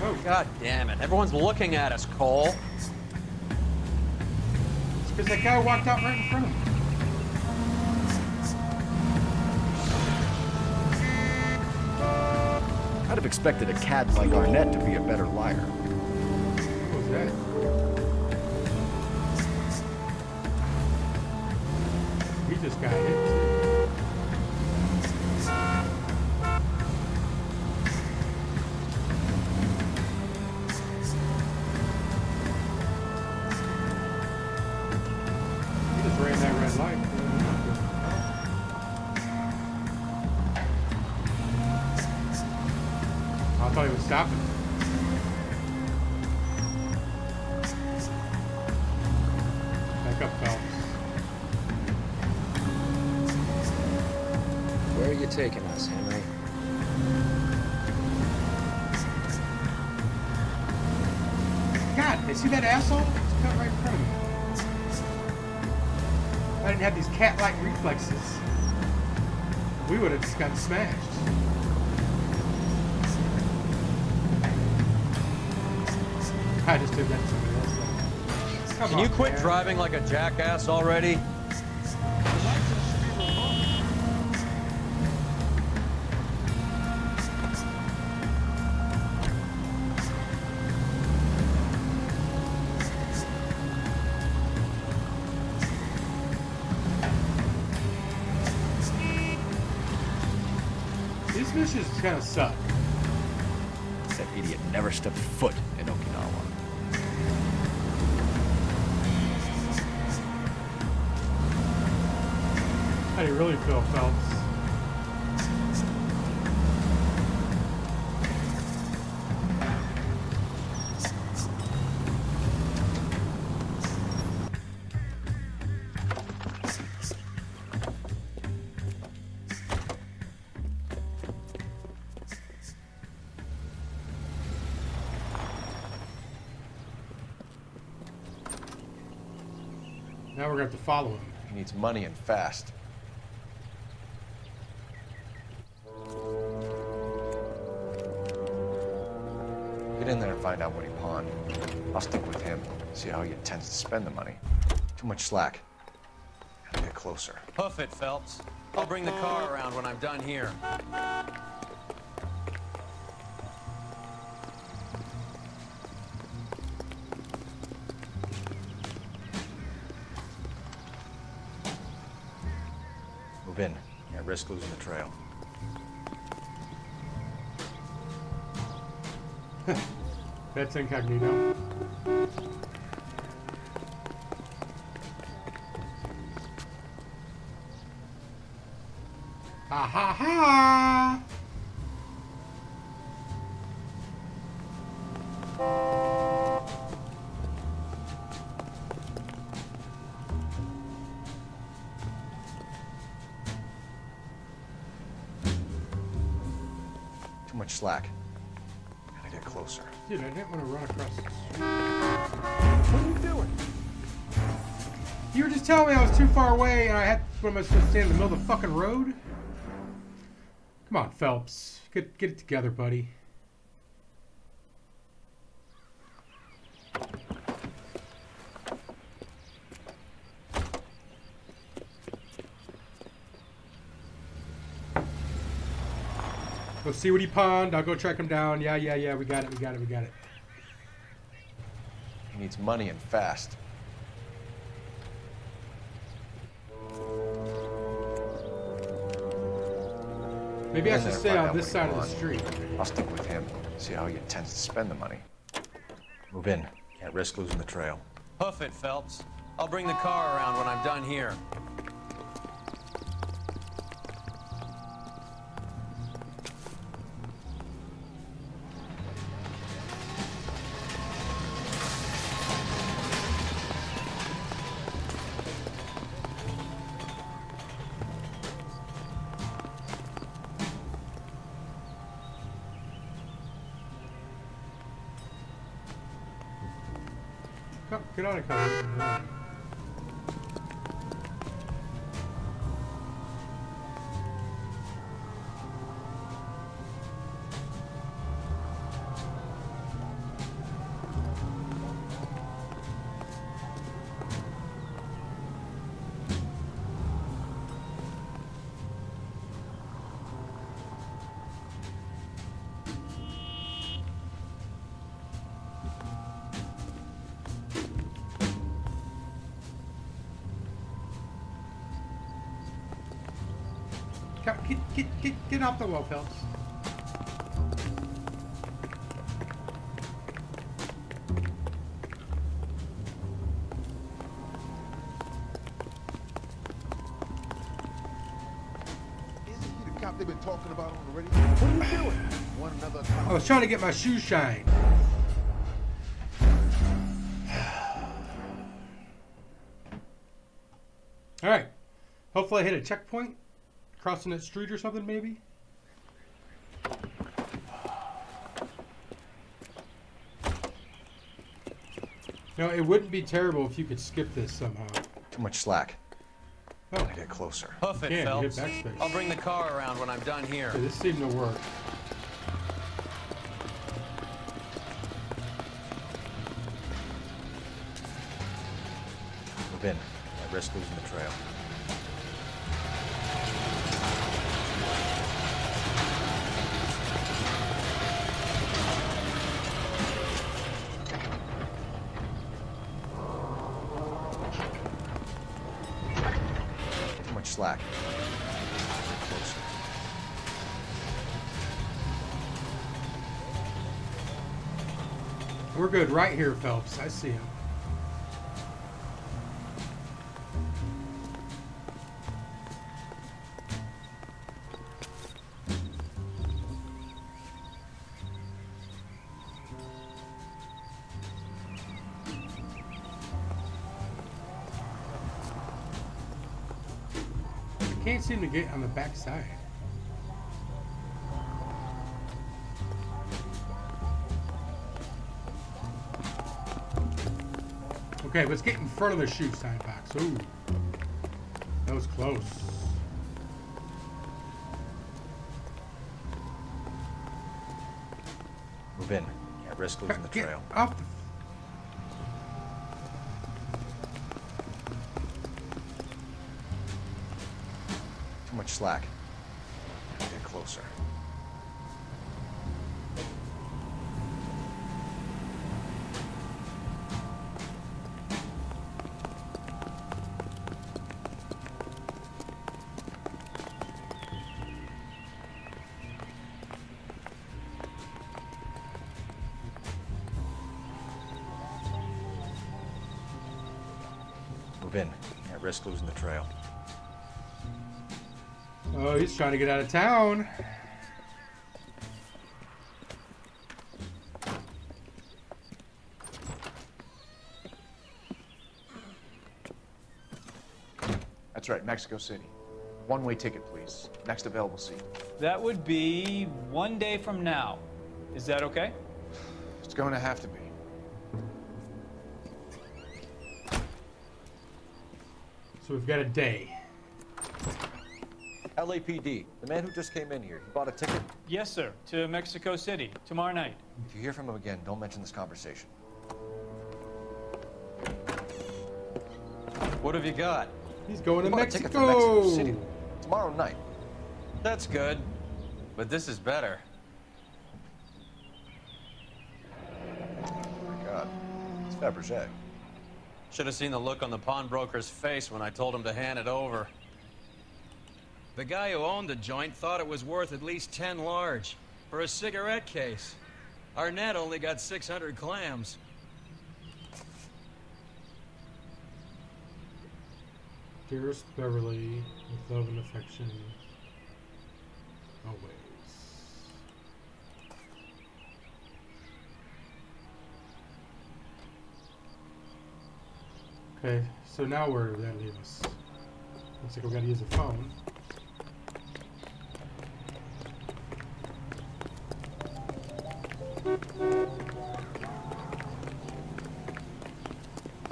Oh, God damn it. Everyone's looking at us, Cole. It's because that guy walked out right in front of him. I'd have expected a cad like Arnett to be a better liar. What was that? He just got hit, too. He just ran that red light. I thought he was stopping. Back up, Phelps. Where are you taking us, Henry? God, they see that asshole? It's cut right in front of me. If I didn't have these cat-like reflexes, we would have just gotten smashed. I just did that to somebody else. Come Can on, you quit man. driving like a jackass already? This mission kind of suck. That idiot never stepped foot in Okinawa. How do you really feel, Phelps? Now we're going to have to follow him. He needs money and fast. Get in there and find out what he pawned. I'll stick with him, see how he intends to spend the money. Too much slack. Gotta get closer. Hoof it, Phelps. I'll bring the car around when I'm done here. Move in. Can't risk losing the trail. That's incognito. Ha ha ha! Too much slack. Gotta get closer. Dude, I didn't want to run across the street. What are you doing? You were just telling me I was too far away and I had. What am I supposed to stand in the middle of the fucking road? Come on, Phelps. Get it together, buddy. Go see what he pawned. I'll go track him down. Yeah. We got it. He needs money and fast. Maybe I should stay on this side of the street. I'll stick with him, see how he intends to spend the money. Move in. Can't risk losing the trail. Hoof it, Phelps. I'll bring the car around when I'm done here. Get on it, Colin. Get off the wall, Phelps. Isn't he the cop they've been talking about on the radio? What are you doing? One another cop. I was trying to get my shoes shined. All right. Hopefully I hit a checkpoint. Crossing that street or something, maybe? No, it wouldn't be terrible if you could skip this somehow. Too much slack. Oh. Gotta get closer. Hoof it, Phelps. I'll bring the car around when I'm done here. Okay, this seemed to work. Move in. Can't risk losing the trail. Slack. Closer. We're good right here, Phelps. I see him. I can't seem to get on the back side. Okay, let's get in front of the shoe sign box. Ooh, that was close. Move in. Can't risk losing the trail. Off the... Too much slack. Get closer. Move in. Can't risk losing the trail. Oh, he's trying to get out of town. That's right, Mexico City. One-way ticket, please. Next available seat. That would be 1 day from now. Is that okay? It's going to have to be. So we've got a day. LAPD, the man who just came in here, he bought a ticket? Yes, sir. To Mexico City, tomorrow night. If you hear from him again, don't mention this conversation. What have you got? He's going to He bought a ticket for Mexico City tomorrow night. That's good, but this is better. Oh my God, it's Fabergé. Should have seen the look on the pawnbroker's face when I told him to hand it over. The guy who owned the joint thought it was worth at least 10 large for a cigarette case. Arnett only got 600 clams. Dearest Beverly, with love and affection, always. Okay, so now where does that leave us? Looks like we gotta use a phone.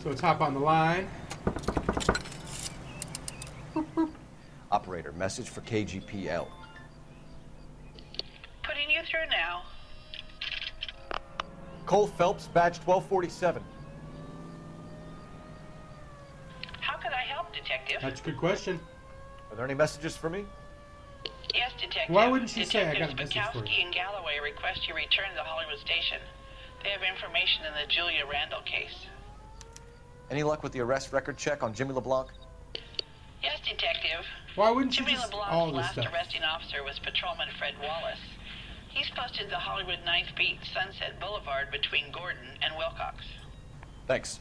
So let's hop on the line. Operator, message for KGPL. Putting you through now. Cole Phelps, badge 1247. How could I help, Detective? That's a good question. Are there any messages for me? Yes, Detective. Why wouldn't she say I got a Detectives message for you? Bukowski and Galloway request you return to the Hollywood station. They have information in the Julia Randall case. Any luck with the arrest record check on Jimmy LeBlanc? Yes, Detective. Why wouldn't you Jimmy just LeBlanc's all this last stuff? arresting officer was Patrolman Fred Wallace. He's posted the Hollywood 9th Beat Sunset Boulevard between Gordon and Wilcox. Thanks.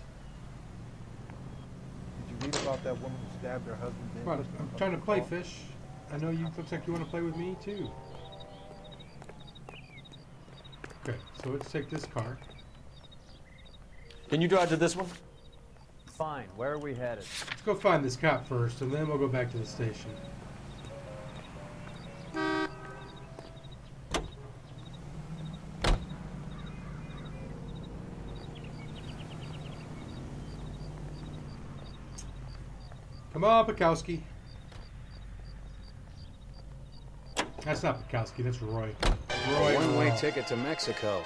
Did you read about that woman who stabbed her husband? Come on, I'm trying to play, Fish. I know you. Looks like you want to play with me too. Okay, so let's take this car. Can you drive to this one? Fine. Where are we headed? Let's go find this cop first, and then we'll go back to the station. Come on, Bukowski. That's not Bukowski, that's Roy. Roy. One-way ticket to Mexico.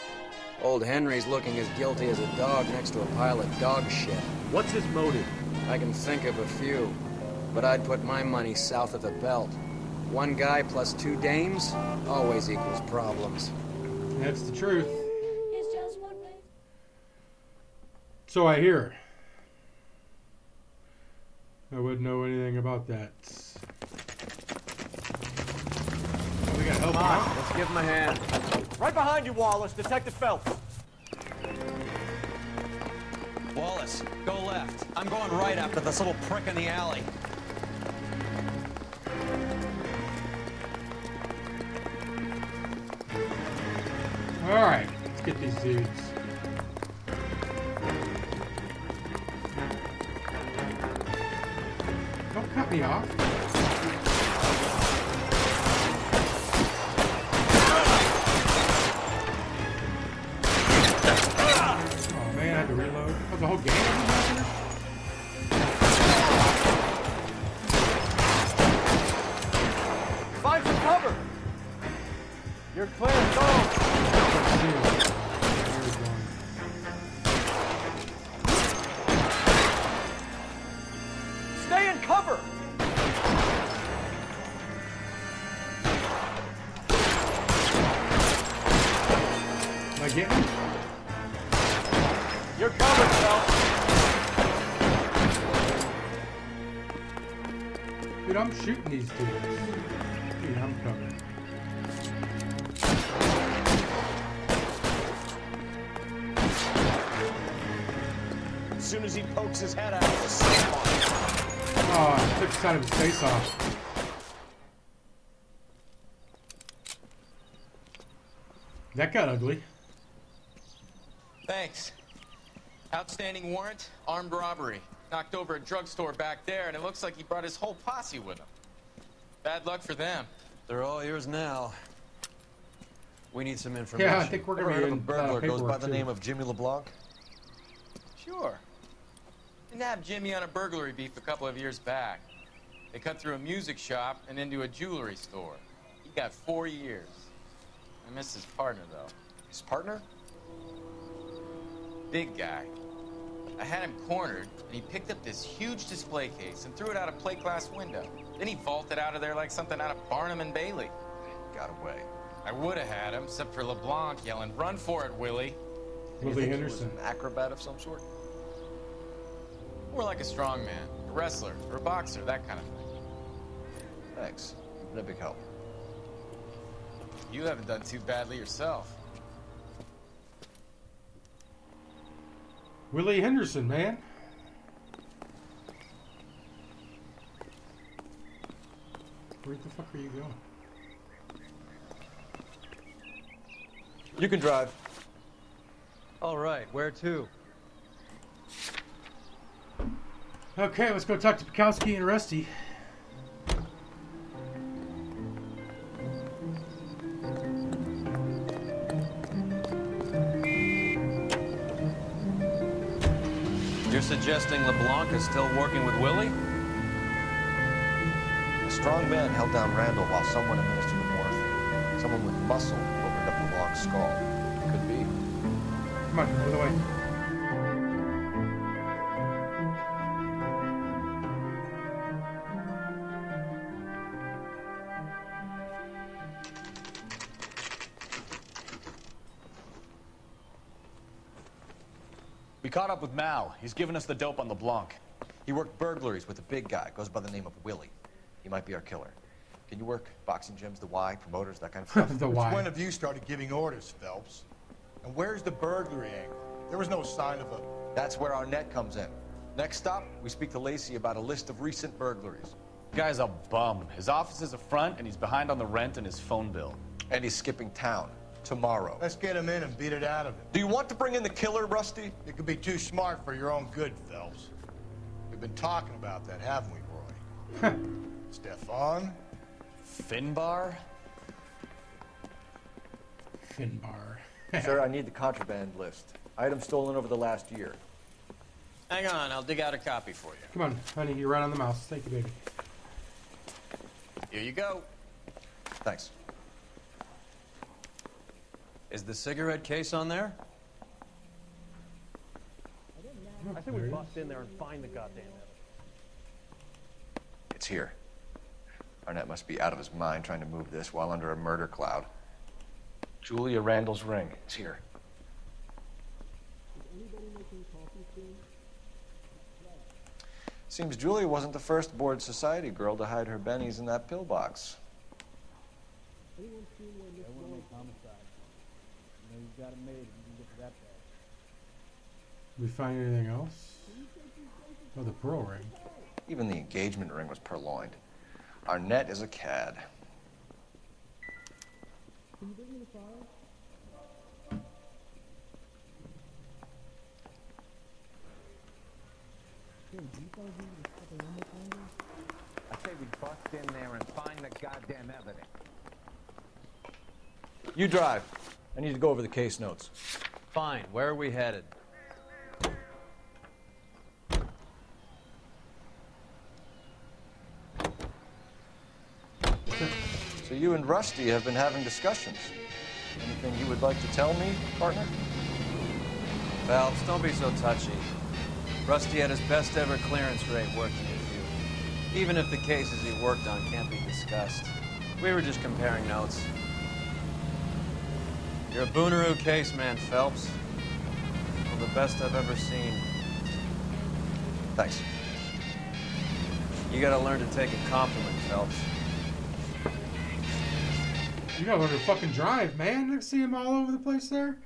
Old Henry's looking as guilty as a dog next to a pile of dog shit. What's his motive? I can think of a few, but I'd put my money south of the belt. One guy plus 2 dames always equals problems. That's the truth. So I hear. I wouldn't know anything about that. Oh, we got help Come on, now. let's give him a hand. Right behind you, Wallace. Detective Phelps. Wallace, go left. I'm going right after this little prick in the alley. All right, let's get these dudes. Don't cut me off. Oh man, I had to reload. Was the whole game over here? Find some cover. You're clear. Go. Stay in cover. Am I getting? You're covered, Phelps. Dude, I'm shooting these dudes. Dude, I'm covered. As soon as he pokes his head out, Oh, I took the side of his face off. That got ugly. Thanks. Outstanding warrant, armed robbery. Knocked over a drugstore back there, and it looks like he brought his whole posse with him. Bad luck for them. They're all yours now. We need some information. Yeah, I think we're Ever gonna heard be of a in burglar goes by paperwork the too. name of Jimmy LeBlanc? Sure. Didn't have Jimmy on a burglary beef a couple of years back. They cut through a music shop and into a jewelry store. He got 4 years. I miss his partner, though. His partner? Big guy. I had him cornered, and he picked up this huge display case and threw it out a plate glass window. Then he vaulted out of there like something out of Barnum and Bailey. Got away. I would have had him, except for LeBlanc yelling, "Run for it, Willie!" Willie Henderson. An acrobat of some sort? More like a strongman, a wrestler, or a boxer, that kind of thing. Thanks. You've been a big help. You haven't done too badly yourself. Willie Henderson, man. Where the fuck are you going? You can drive. All right, where to? Okay, let's go talk to Bukowski and Rusty. You're suggesting LeBlanc is still working with Willie? A strong man held down Randall while someone administered the morphine. Someone with muscle opened up LeBlanc's skull. Could be. Come on, out of the way. We caught up with Mal. He's given us the dope on LeBlanc. He worked burglaries with a big guy. Goes by the name of Willie. He might be our killer. Can you work boxing gyms, the Y, promoters, that kind of stuff? The Y. When have you started giving orders, Phelps? And where's the burglary angle? There was no sign of a... That's where our net comes in. Next stop, we speak to Lacey about a list of recent burglaries. Guy's a bum. His office is a front, and he's behind on the rent and his phone bill. And he's skipping town tomorrow. Let's get him in and beat it out of him. Do you want to bring in the killer, Rusty? You could be too smart for your own good, Phelps. We've been talking about that, haven't we, Roy? Stefan? Finbar? Finbar. Sir, I need the contraband list. Items stolen over the last year. Hang on, I'll dig out a copy for you. Come on, honey, you're right on the mouse. Thank you, baby. Here you go. Thanks. Is the cigarette case on there? I think we bust in there and find the goddamn evidence. It's here. Arnett must be out of his mind trying to move this while under a murder cloud. Julia Randall's ring. It's here. Seems Julia wasn't the first bored society girl to hide her bennies in that pillbox. Anyone seen where Miss Rose homicide? You know you've got it made if you can get to that bad. Did we find anything else? Oh, the pearl ring. Even the engagement ring was purloined. Arnett is a cad. I say we bust in there and find the goddamn evidence. You drive. I need to go over the case notes. Fine. Where are we headed? So you and Rusty have been having discussions. Anything you would like to tell me, partner? Phelps, don't be so touchy. Rusty had his best ever clearance rate working with you. Even if the cases he worked on can't be discussed. We were just comparing notes. You're a Booneroo case man, Phelps. One of the best I've ever seen. Thanks. You gotta learn to take a compliment, Phelps. You gotta learn to fucking drive, man. I see him all over the place there.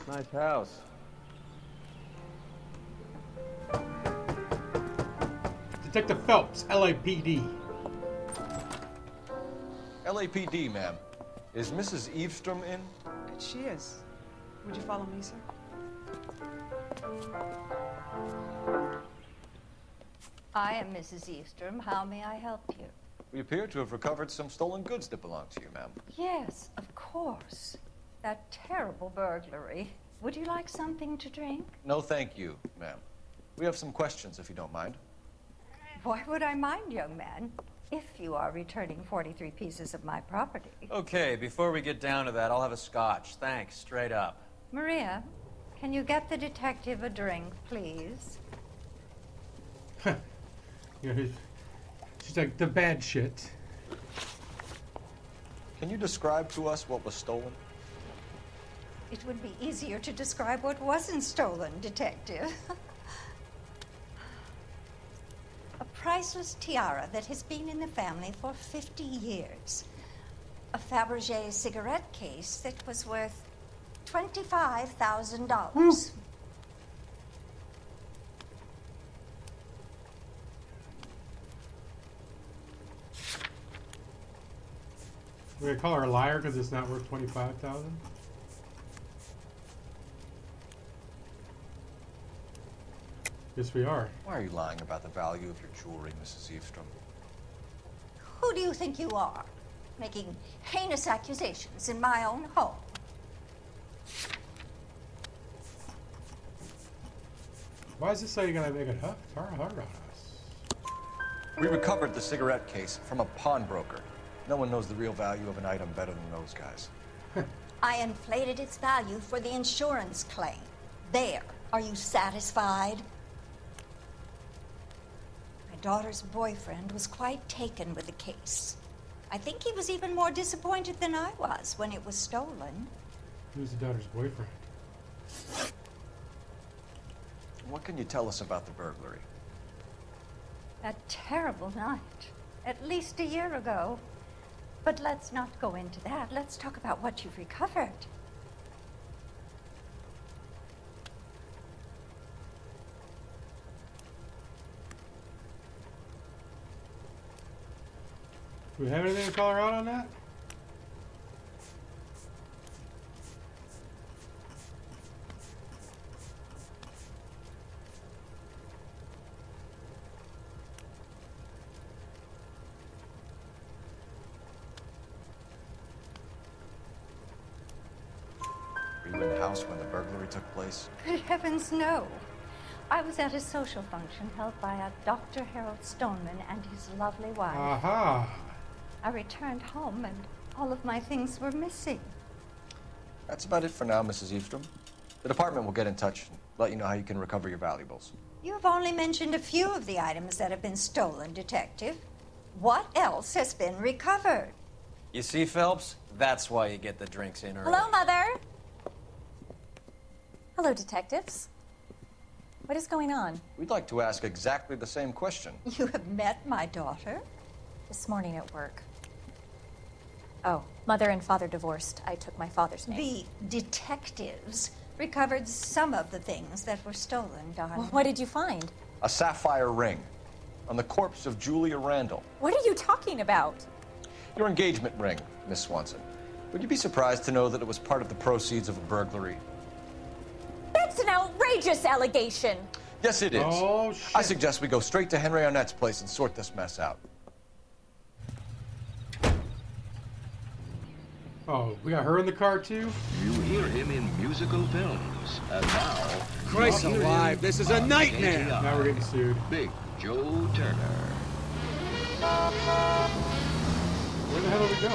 Nice house. Detective Phelps, LAPD. LAPD, ma'am. Is Mrs. Eavestrom in? She is. Would you follow me, sir? I am Mrs. Eavestrom. How may I help you? We appear to have recovered some stolen goods that belong to you, ma'am. Yes, of course. That terrible burglary. Would you like something to drink? No, thank you, ma'am. We have some questions, if you don't mind. Why would I mind, young man, if you are returning 43 pieces of my property? Okay, before we get down to that, I'll have a scotch. Thanks, straight up. Maria, can you get the detective a drink, please? You know, she's like the bad shit. Can you describe to us what was stolen? It would be easier to describe what wasn't stolen, detective. A priceless tiara that has been in the family for 50 years. A Fabergé cigarette case that was worth $25,000. We're gonna call her a liar because it's not worth $25,000. Yes, we are. Why are you lying about the value of your jewelry, Mrs. Eavestrom? Who do you think you are, making heinous accusations in my own home? Why is this lady gonna make it hard on us? We recovered the cigarette case from a pawnbroker. No one knows the real value of an item better than those guys. I inflated its value for the insurance claim. There. Are you satisfied? My daughter's boyfriend was quite taken with the case. I think he was even more disappointed than I was when it was stolen. Who's the daughter's boyfriend? What can you tell us about the burglary? A terrible night. At least a year ago. But let's not go into that. Let's talk about what you've recovered. Do we have anything to call her out on that? Were you in the house when the burglary took place? Good heavens, no. I was at a social function held by a Dr. Harold Stoneman and his lovely wife. Aha! I returned home and all of my things were missing. That's about it for now, Mrs. Eavestrom. The department will get in touch and let you know how you can recover your valuables. You have only mentioned a few of the items that have been stolen, Detective. What else has been recovered? You see, Phelps? That's why you get the drinks in early. Hello, Mother. Hello, detectives. What is going on? We'd like to ask exactly the same question. You have met my daughter? This morning at work. Oh, mother and father divorced. I took my father's name. The detectives recovered some of the things that were stolen, darling. Well, what did you find? A sapphire ring on the corpse of Julia Randall. What are you talking about? Your engagement ring, Miss Swanson. Would you be surprised to know that it was part of the proceeds of a burglary? That's an outrageous allegation. Yes, it is. Oh, shit. I suggest we go straight to Henry Arnett's place and sort this mess out. Oh, we got her in the car too? You hear him in musical films. And now... Christ alive, this is a nightmare! Now we're getting sued. Big Joe Turner. Where the hell do we go?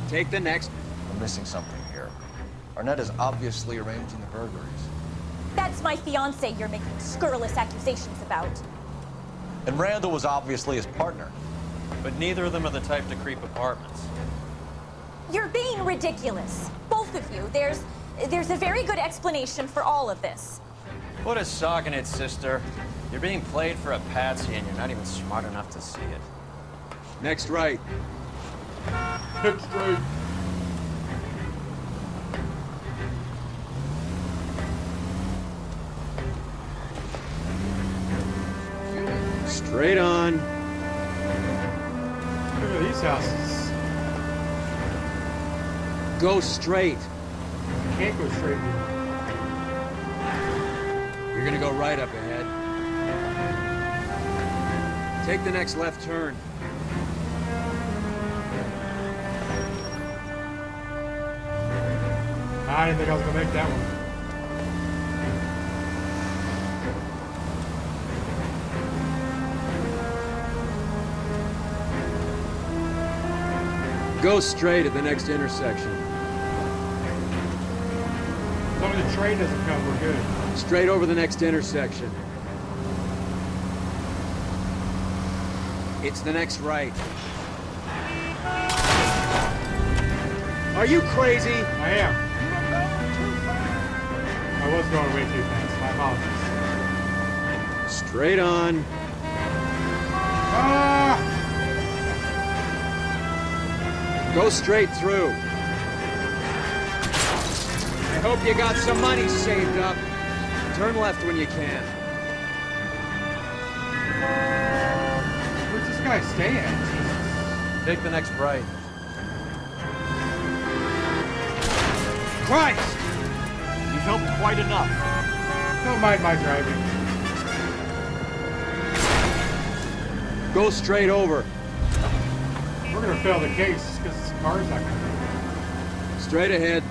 Take the next. I'm missing something here. Arnett is obviously arranging the burglaries. That's my fiance you're making scurrilous accusations about. And Randall was obviously his partner. But neither of them are the type to creep apartments. You're being ridiculous. Both of you. There's a very good explanation for all of this. Put a sock in it, sister. You're being played for a patsy and you're not even smart enough to see it. Next right. Next right. Straight on. Look at these houses. Go straight. Can't go straight here. You're gonna go right up ahead. Take the next left turn. I didn't think I was gonna make that one. Go straight at the next intersection. As long as the train doesn't come, we're good. Straight over the next intersection. It's the next right. Are you crazy? I am. I was going way too fast. My apologies. Straight on. Ah! Go straight through. I hope you got some money saved up. Turn left when you can. Where's this guy stay at? Take the next right. Christ! You've helped quite enough. Don't mind my driving. Go straight over. We're gonna fail the case because this car's not coming. Straight ahead.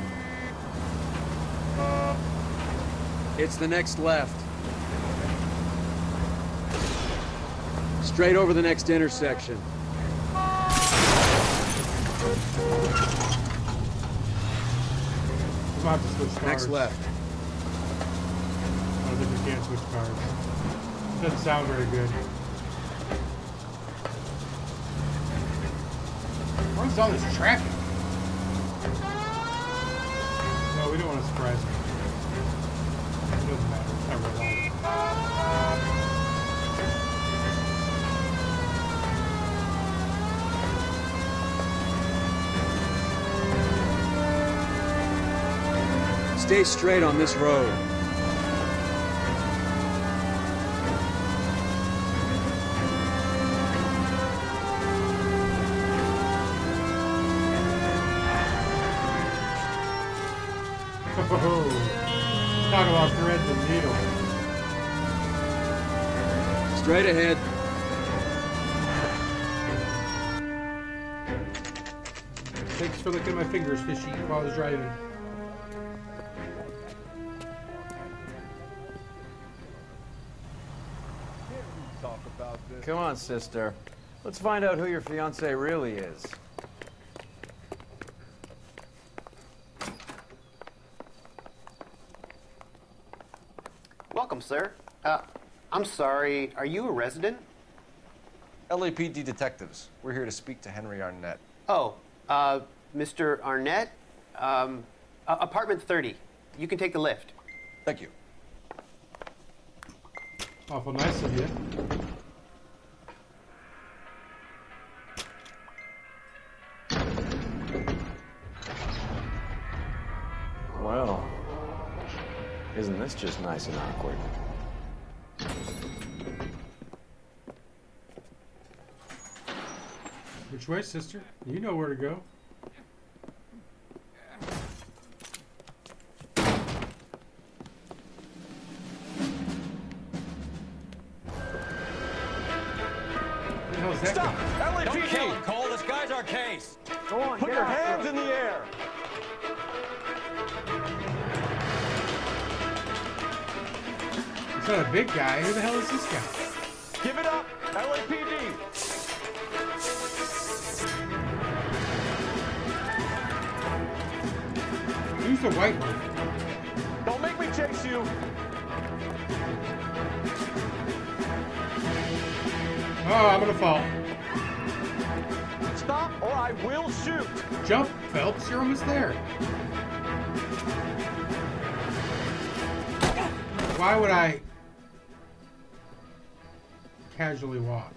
It's the next left. Straight over the next intersection. We'll have to switch cars. Next left. I don't think we can switch cars. It doesn't sound very good. Where's all this traffic? No, we don't want to surprise them. It doesn't matter. It's not real life. Stay straight on this road. Oh, talk about threads and needles. Straight ahead. Thanks for looking at my fingers, Fishy, while I was driving. Come on, sister. Let's find out who your fiancé really is. Welcome, sir. I'm sorry, are you a resident? LAPD detectives. We're here to speak to Henry Arnett. Oh, Mr. Arnett? Apartment 30. You can take the lift. Thank you. Awful nice of you. Well, isn't this just nice and awkward? Which way, sister? You know where to go. Stop! LAPD! Don't kill him, Cole. This guy's our case. Go on, Put your hands in the air. He's not a big guy. Who the hell is this guy? Give it up, LAPD. Who's the white one? Don't make me chase you. Oh, I'm gonna fall. Stop or I will shoot. Jump, Phelps. You're almost there. Why would I casually walk?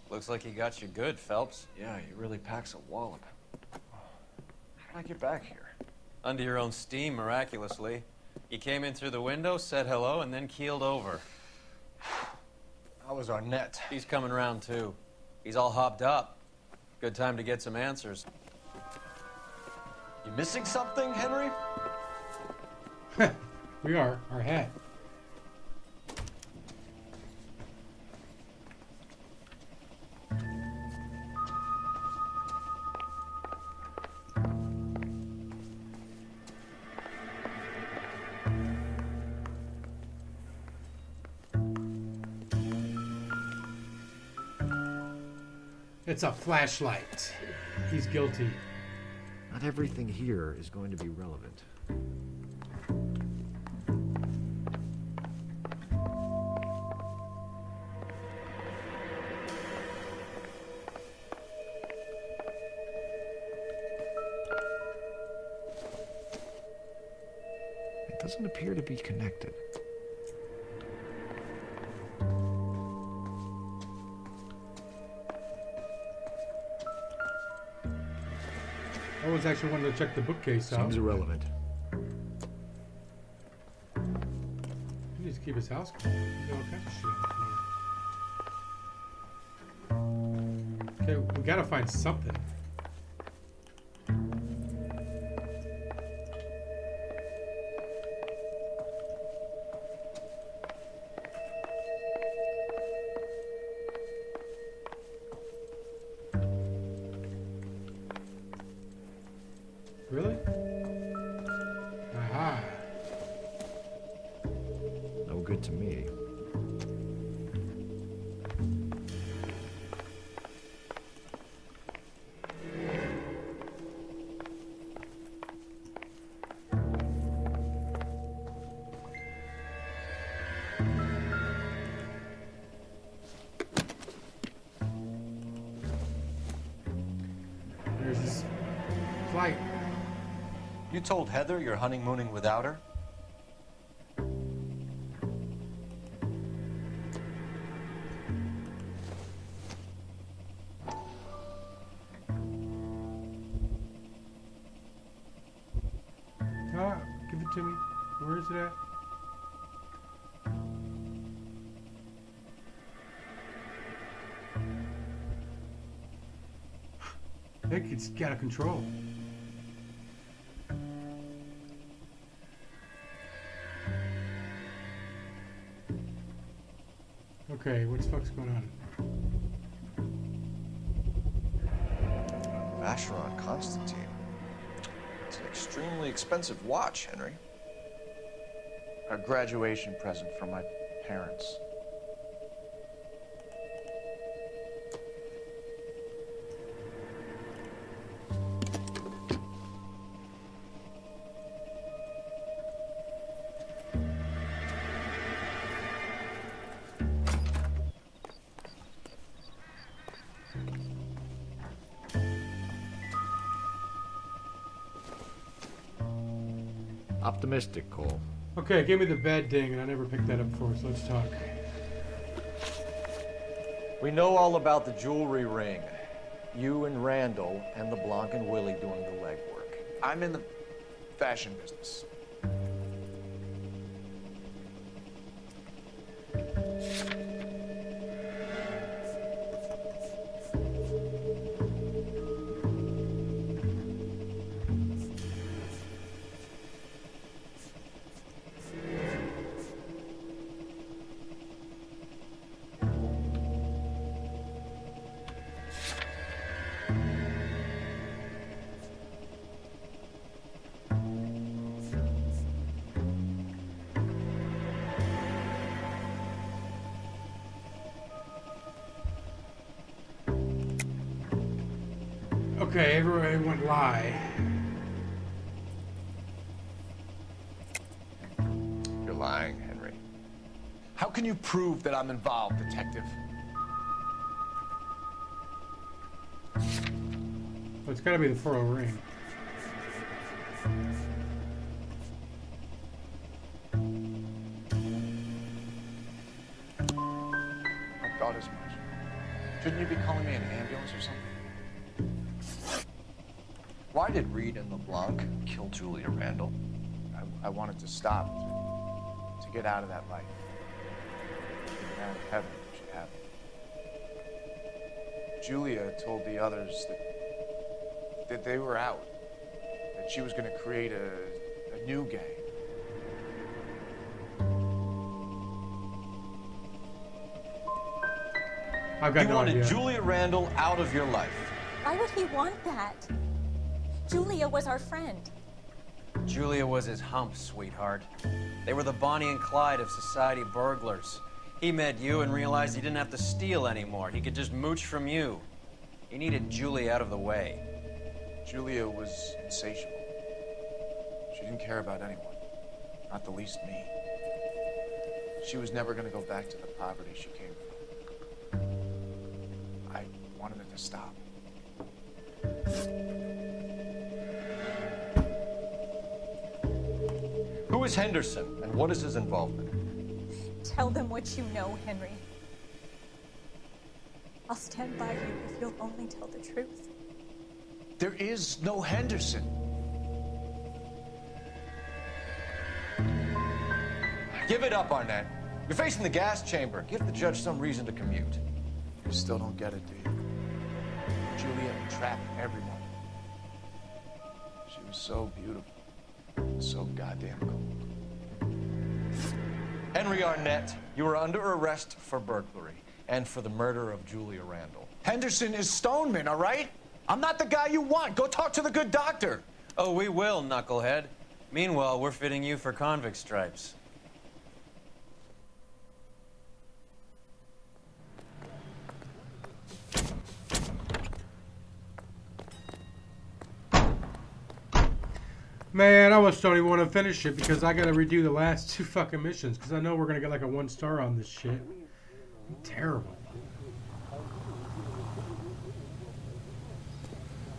Looks like he got you good, Phelps. Yeah, he really packs a wallop. How did I get back here? Under your own steam, miraculously. You came in through the window, said hello, and then keeled over. How was our net? He's coming around, too. He's all hopped up. Good time to get some answers. You missing something, Henry? We are. Our hat. It's a flashlight. He's guilty. Not everything here is going to be relevant. It doesn't appear to be connected. I was actually wanting to check the bookcase out. Seems irrelevant. He needs to keep his house clean. He's got all kinds of shit on the floor. Okay, we gotta find something. Really? Aha. No good to me. There's this flight. You told Heather you're honeymooning without her? Ah, give it to me. Where is it at? I think it's out of control. Okay, what's fuck's going on? Vacheron Constantine. It's an extremely expensive watch, Henry. A graduation present from my parents. Optimistic, Cole. Okay, give me the bed ding, and I never picked that up before, so let's talk. We know all about the jewelry ring. You and Randall and LeBlanc and Willie doing the legwork. I'm in the fashion business. Okay, everyone lie. You're lying, Henry. How can you prove that I'm involved, detective? Well, it's gotta be the pearl ring. I thought as much. Shouldn't you be calling me an ambulance or something? Why did Reed and LeBlanc kill Julia Randall? I wanted to stop, to get out of that life. Get out of heaven, if she had me. Julia told the others that they were out, that she was going to create a new gang. I've got you no wanted idea. Julia Randall out of your life. Why would he want that? Julia was our friend. Julia was his hump, sweetheart. They were the Bonnie and Clyde of society burglars. He met you and realized he didn't have to steal anymore. He could just mooch from you. He needed Julia out of the way. Julia was insatiable. She didn't care about anyone, not the least me. She was never going to go back to the poverty she came from. I wanted it to stop. Who is Henderson, and what is his involvement? Tell them what you know, Henry. I'll stand by you if you'll only tell the truth. There is no Henderson. Give it up, Arnett. You're facing the gas chamber. Give the judge some reason to commute. You still don't get it, do you? Julia entrapped everyone. She was so beautiful, so goddamn cool. Henry Arnett, you are under arrest for burglary and for the murder of Julia Randall. Henderson is Stoneman, all right? I'm not the guy you want. Go talk to the good doctor. Oh, we will, knucklehead. Meanwhile, we're fitting you for convict stripes. Man, I almost don't even want to finish it because I gotta redo the last 2 fucking missions because I know we're gonna get like a 1 star on this shit. Terrible.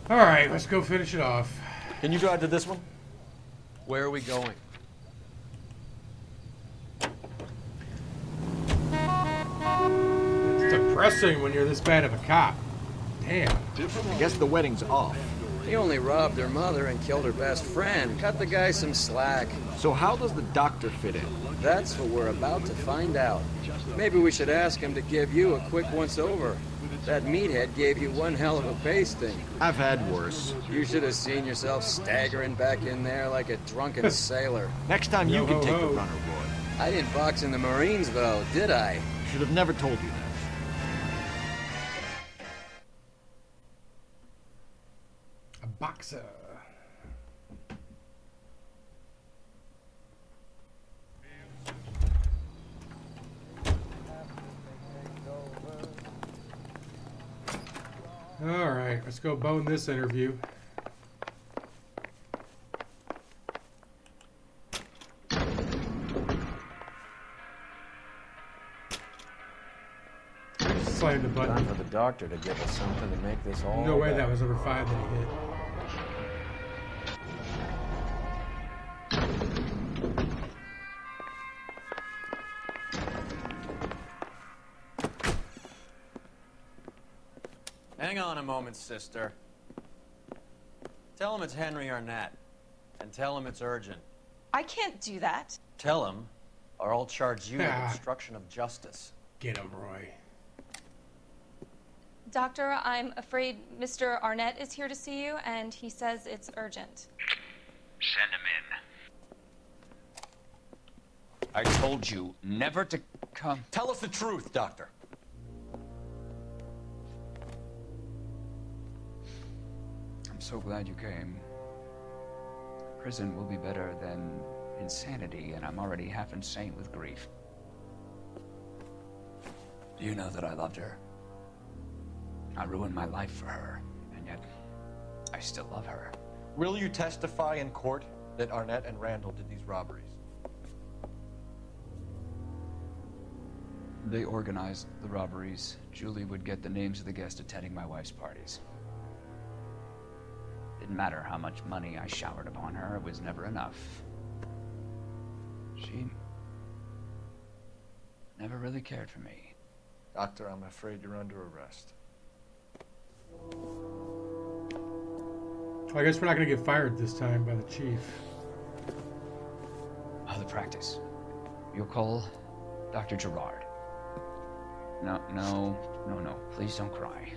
Alright, let's go finish it off. Can you drive to this one? Where are we going? It's depressing when you're this bad of a cop. Damn. I guess the wedding's off. He only robbed her mother and killed her best friend. Cut the guy some slack. So how does the doctor fit in? That's what we're about to find out. Maybe we should ask him to give you a quick once-over. That meathead gave you one hell of a pasting. I've had worse. You should have seen yourself staggering back in there like a drunken sailor. Next time you can take the runner, boy. I didn't box in the Marines, though, did I? Should have never told you that. A boxer. All right, let's go bone this interview. Slam the button. Time for the doctor to give us something to make this all No way better. that was over 5 that he hit. Hang on a moment, sister. Tell him it's Henry Arnett. And tell him it's urgent. I can't do that. Tell him, or I'll charge you with obstruction of justice. Get him, Roy. Doctor, I'm afraid Mr. Arnett is here to see you, and he says it's urgent. Send him in. I told you never to come. Tell us the truth, Doctor. I'm so glad you came. Prison will be better than insanity, and I'm already half insane with grief. You know that I loved her. I ruined my life for her, and yet I still love her. Will you testify in court that Arnett and Randall did these robberies? They organized the robberies. Julie would get the names of the guests attending my wife's parties. Didn't matter how much money I showered upon her, it was never enough. She never really cared for me. Doctor, I'm afraid you're under arrest. Well, I guess we're not going to get fired this time by the chief. Oh, the practice. You'll call Dr. Gerard. No. Please don't cry.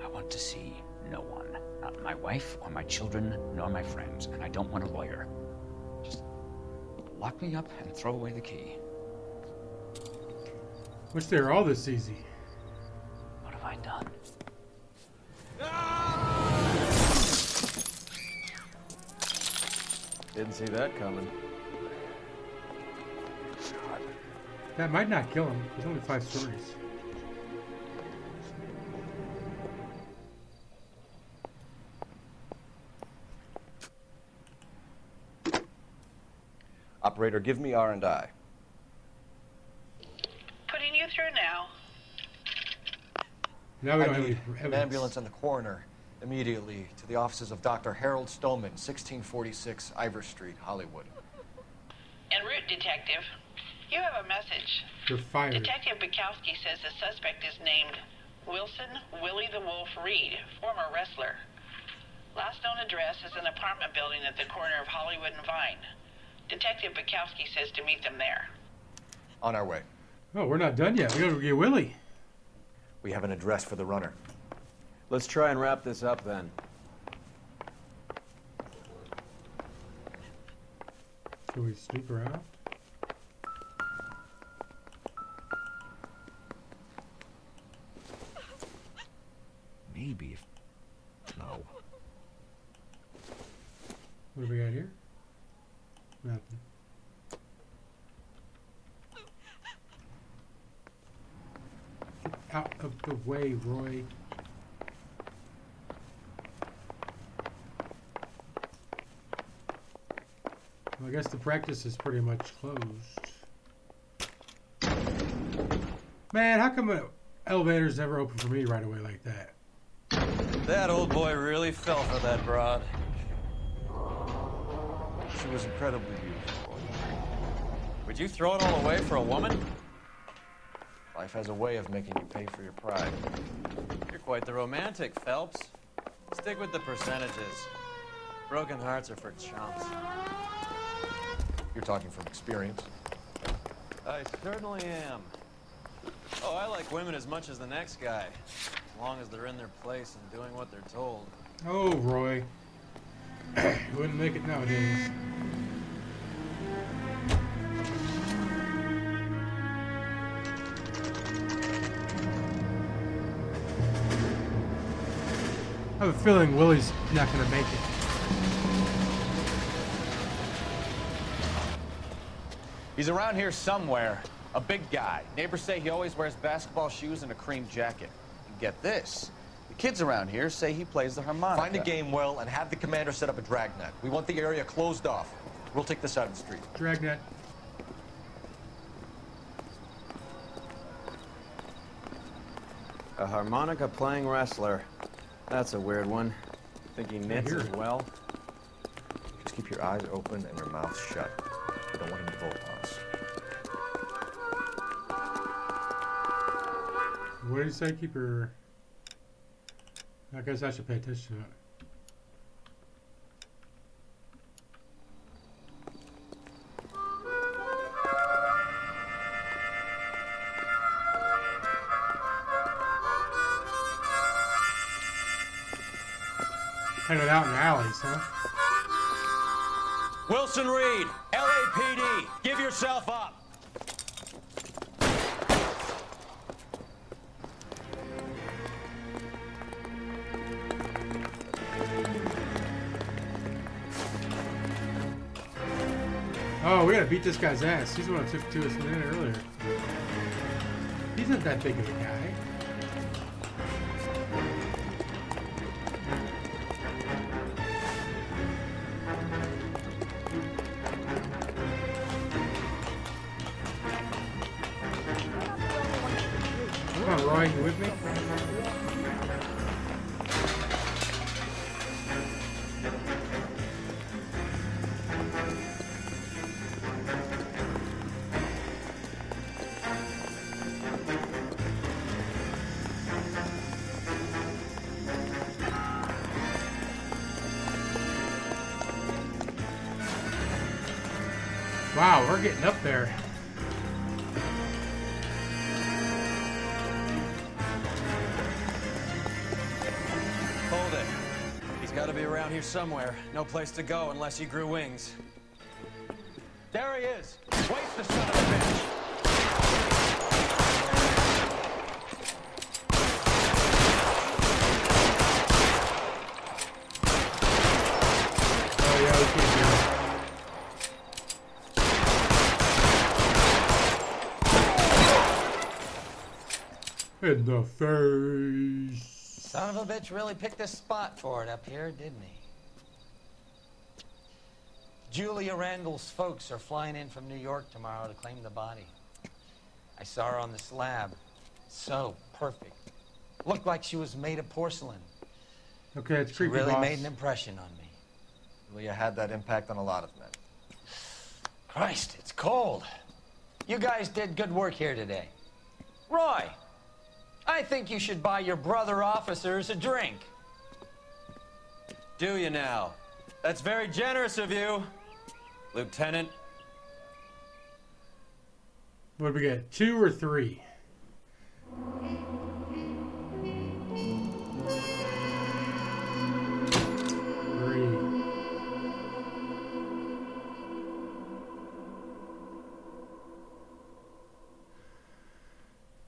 I want to see no one. Not my wife or my children, nor my friends. And I don't want a lawyer. Just lock me up and throw away the key. Wish they were all this easy. What have I done? Didn't see that coming. That might not kill him. There's only 5 stories. Operator, give me R&I. Putting you through now. Now we don't I have need any an evidence. ambulance and the coroner immediately to the offices of Dr. Harold Stoneman, 1646 Ivor Street, Hollywood. En route, Detective. You have a message. You're fired. Detective Bukowski says the suspect is named Wilson Willie the Wolf Reed, former wrestler. Last known address is an apartment building at the corner of Hollywood and Vine. Detective Bukowski says to meet them there. On our way. Oh, we're not done yet. We gotta get Willie. We have an address for the runner. Let's try and wrap this up then. Should we snoop around? Maybe if... No. What do we got here? Nothing. Get out of the way, Roy. Well, I guess the practice is pretty much closed. Man, how come elevators never open for me right away like that? That old boy really fell for that broad. She was incredibly beautiful. Would you throw it all away for a woman? Life has a way of making you pay for your pride. You're quite the romantic, Phelps. Stick with the percentages. Broken hearts are for chumps. You're talking from experience. I certainly am. Oh, I like women as much as the next guy. As long as they're in their place and doing what they're told. Oh, Roy. You wouldn't make it nowadays. I have a feeling Willie's not going to make it. He's around here somewhere. A big guy. Neighbors say he always wears basketball shoes and a cream jacket. And get this. The kids around here say he plays the harmonica. Find a game well and have the commander set up a dragnet. We want the area closed off. We'll take this side of the street. Dragnet. A harmonica playing wrestler. That's a weird one. Think he knits as well? Just keep your eyes open and your mouth shut. We don't want him to vote on us. what did you say? Keep your... I guess I should pay attention to it. Hanging out in the alleys, huh? Wilson Reed, LAPD, give yourself up. Oh, we gotta beat this guy's ass. He's the one that took to us a minute earlier. He's not that big of a guy. Come on, Roy, you with me? Wow, we're getting up there. Hold it. He's got to be around here somewhere. No place to go unless he grew wings. There he is. Waste the son of a bitch. Oh yeah, we can't do it. In the face. Son of a bitch really picked this spot for it up here, didn't he? Julia Randall's folks are flying in from New York tomorrow to claim the body. I saw her on the slab. So perfect. Looked like she was made of porcelain. Okay, it's She creepy, really boss. made an impression on me. Julia had that impact on a lot of men. Christ, it's cold. You guys did good work here today. Roy, I think you should buy your brother officers a drink. Do you now? That's very generous of you, Lieutenant. What do we get? 2 or 3?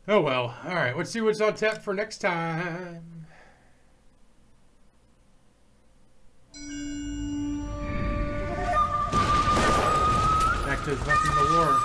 Oh well. Alright, let's see what's on tap for next time. Back to fucking the war.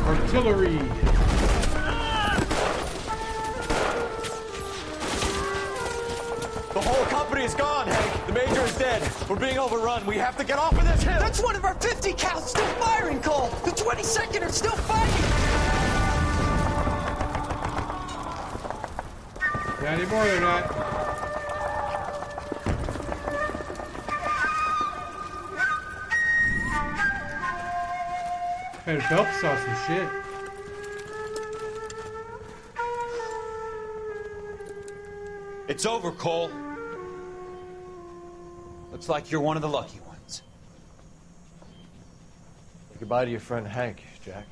Artillery. The whole company is gone, Hank. The major is dead. We're being overrun. We have to get off of this hill. That's one of our 50 cows still firing, Cole. The 22nd are still fighting. Not anymore, they're not. And Phelps saw some shit. It's over, Cole. Looks like you're one of the lucky ones. Say goodbye to your friend Hank, Jack.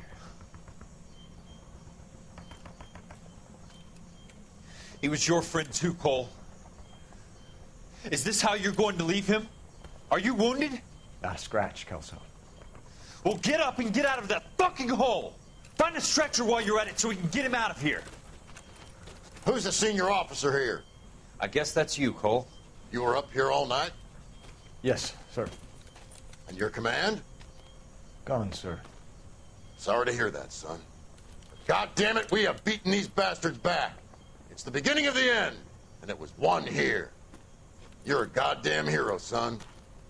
He was your friend too, Cole. Is this how you're going to leave him? Are you wounded? Not a scratch, Kelso. Well, get up and get out of that fucking hole! Find a stretcher while you're at it so we can get him out of here. Who's the senior officer here? I guess that's you, Cole. You were up here all night? Yes, sir. And your command? Gone, sir. Sorry to hear that, son. God damn it, we have beaten these bastards back. It's the beginning of the end, and it was one here. You're a goddamn hero, son.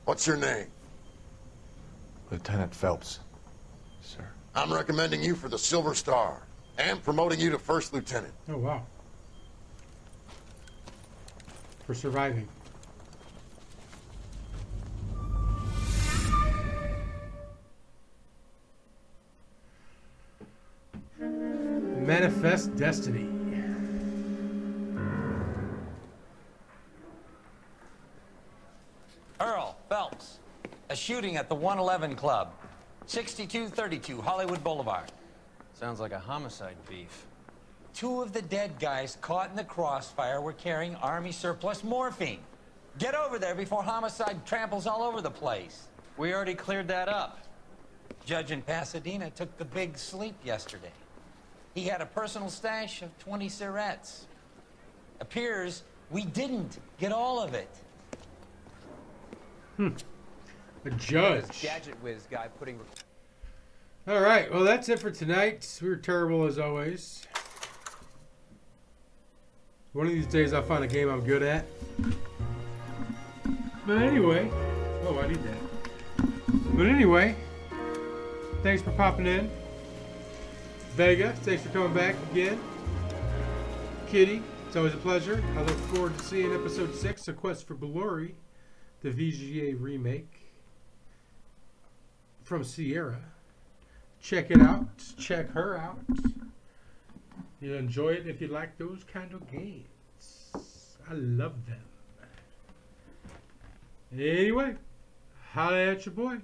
What's your name? Lieutenant Phelps, sir. I'm recommending you for the Silver Star and promoting you to first lieutenant. Oh, wow. For surviving. Manifest Destiny. Earl Phelps, a shooting at the 111 Club, 6232 Hollywood Boulevard. Sounds like a homicide beef. 2 of the dead guys caught in the crossfire were carrying Army surplus morphine. Get over there before homicide tramples all over the place. We already cleared that up. Judge in Pasadena took the big sleep yesterday. He had a personal stash of 20 cigarettes. Appears we didn't get all of it. A judge. Gadget whiz guy putting... All right, well, that's it for tonight. We were terrible as always. One of these days I'll find a game I'm good at. But anyway, oh, I need that. But anyway, thanks for popping in. Vega, thanks for coming back again. Kitty, it's always a pleasure. I look forward to seeing episode 6, A Quest for Glory, the VGA remake from Sierra. Check it out. Check her out. You'll enjoy it if you like those kind of games. I love them. Anyway, holla at your boy.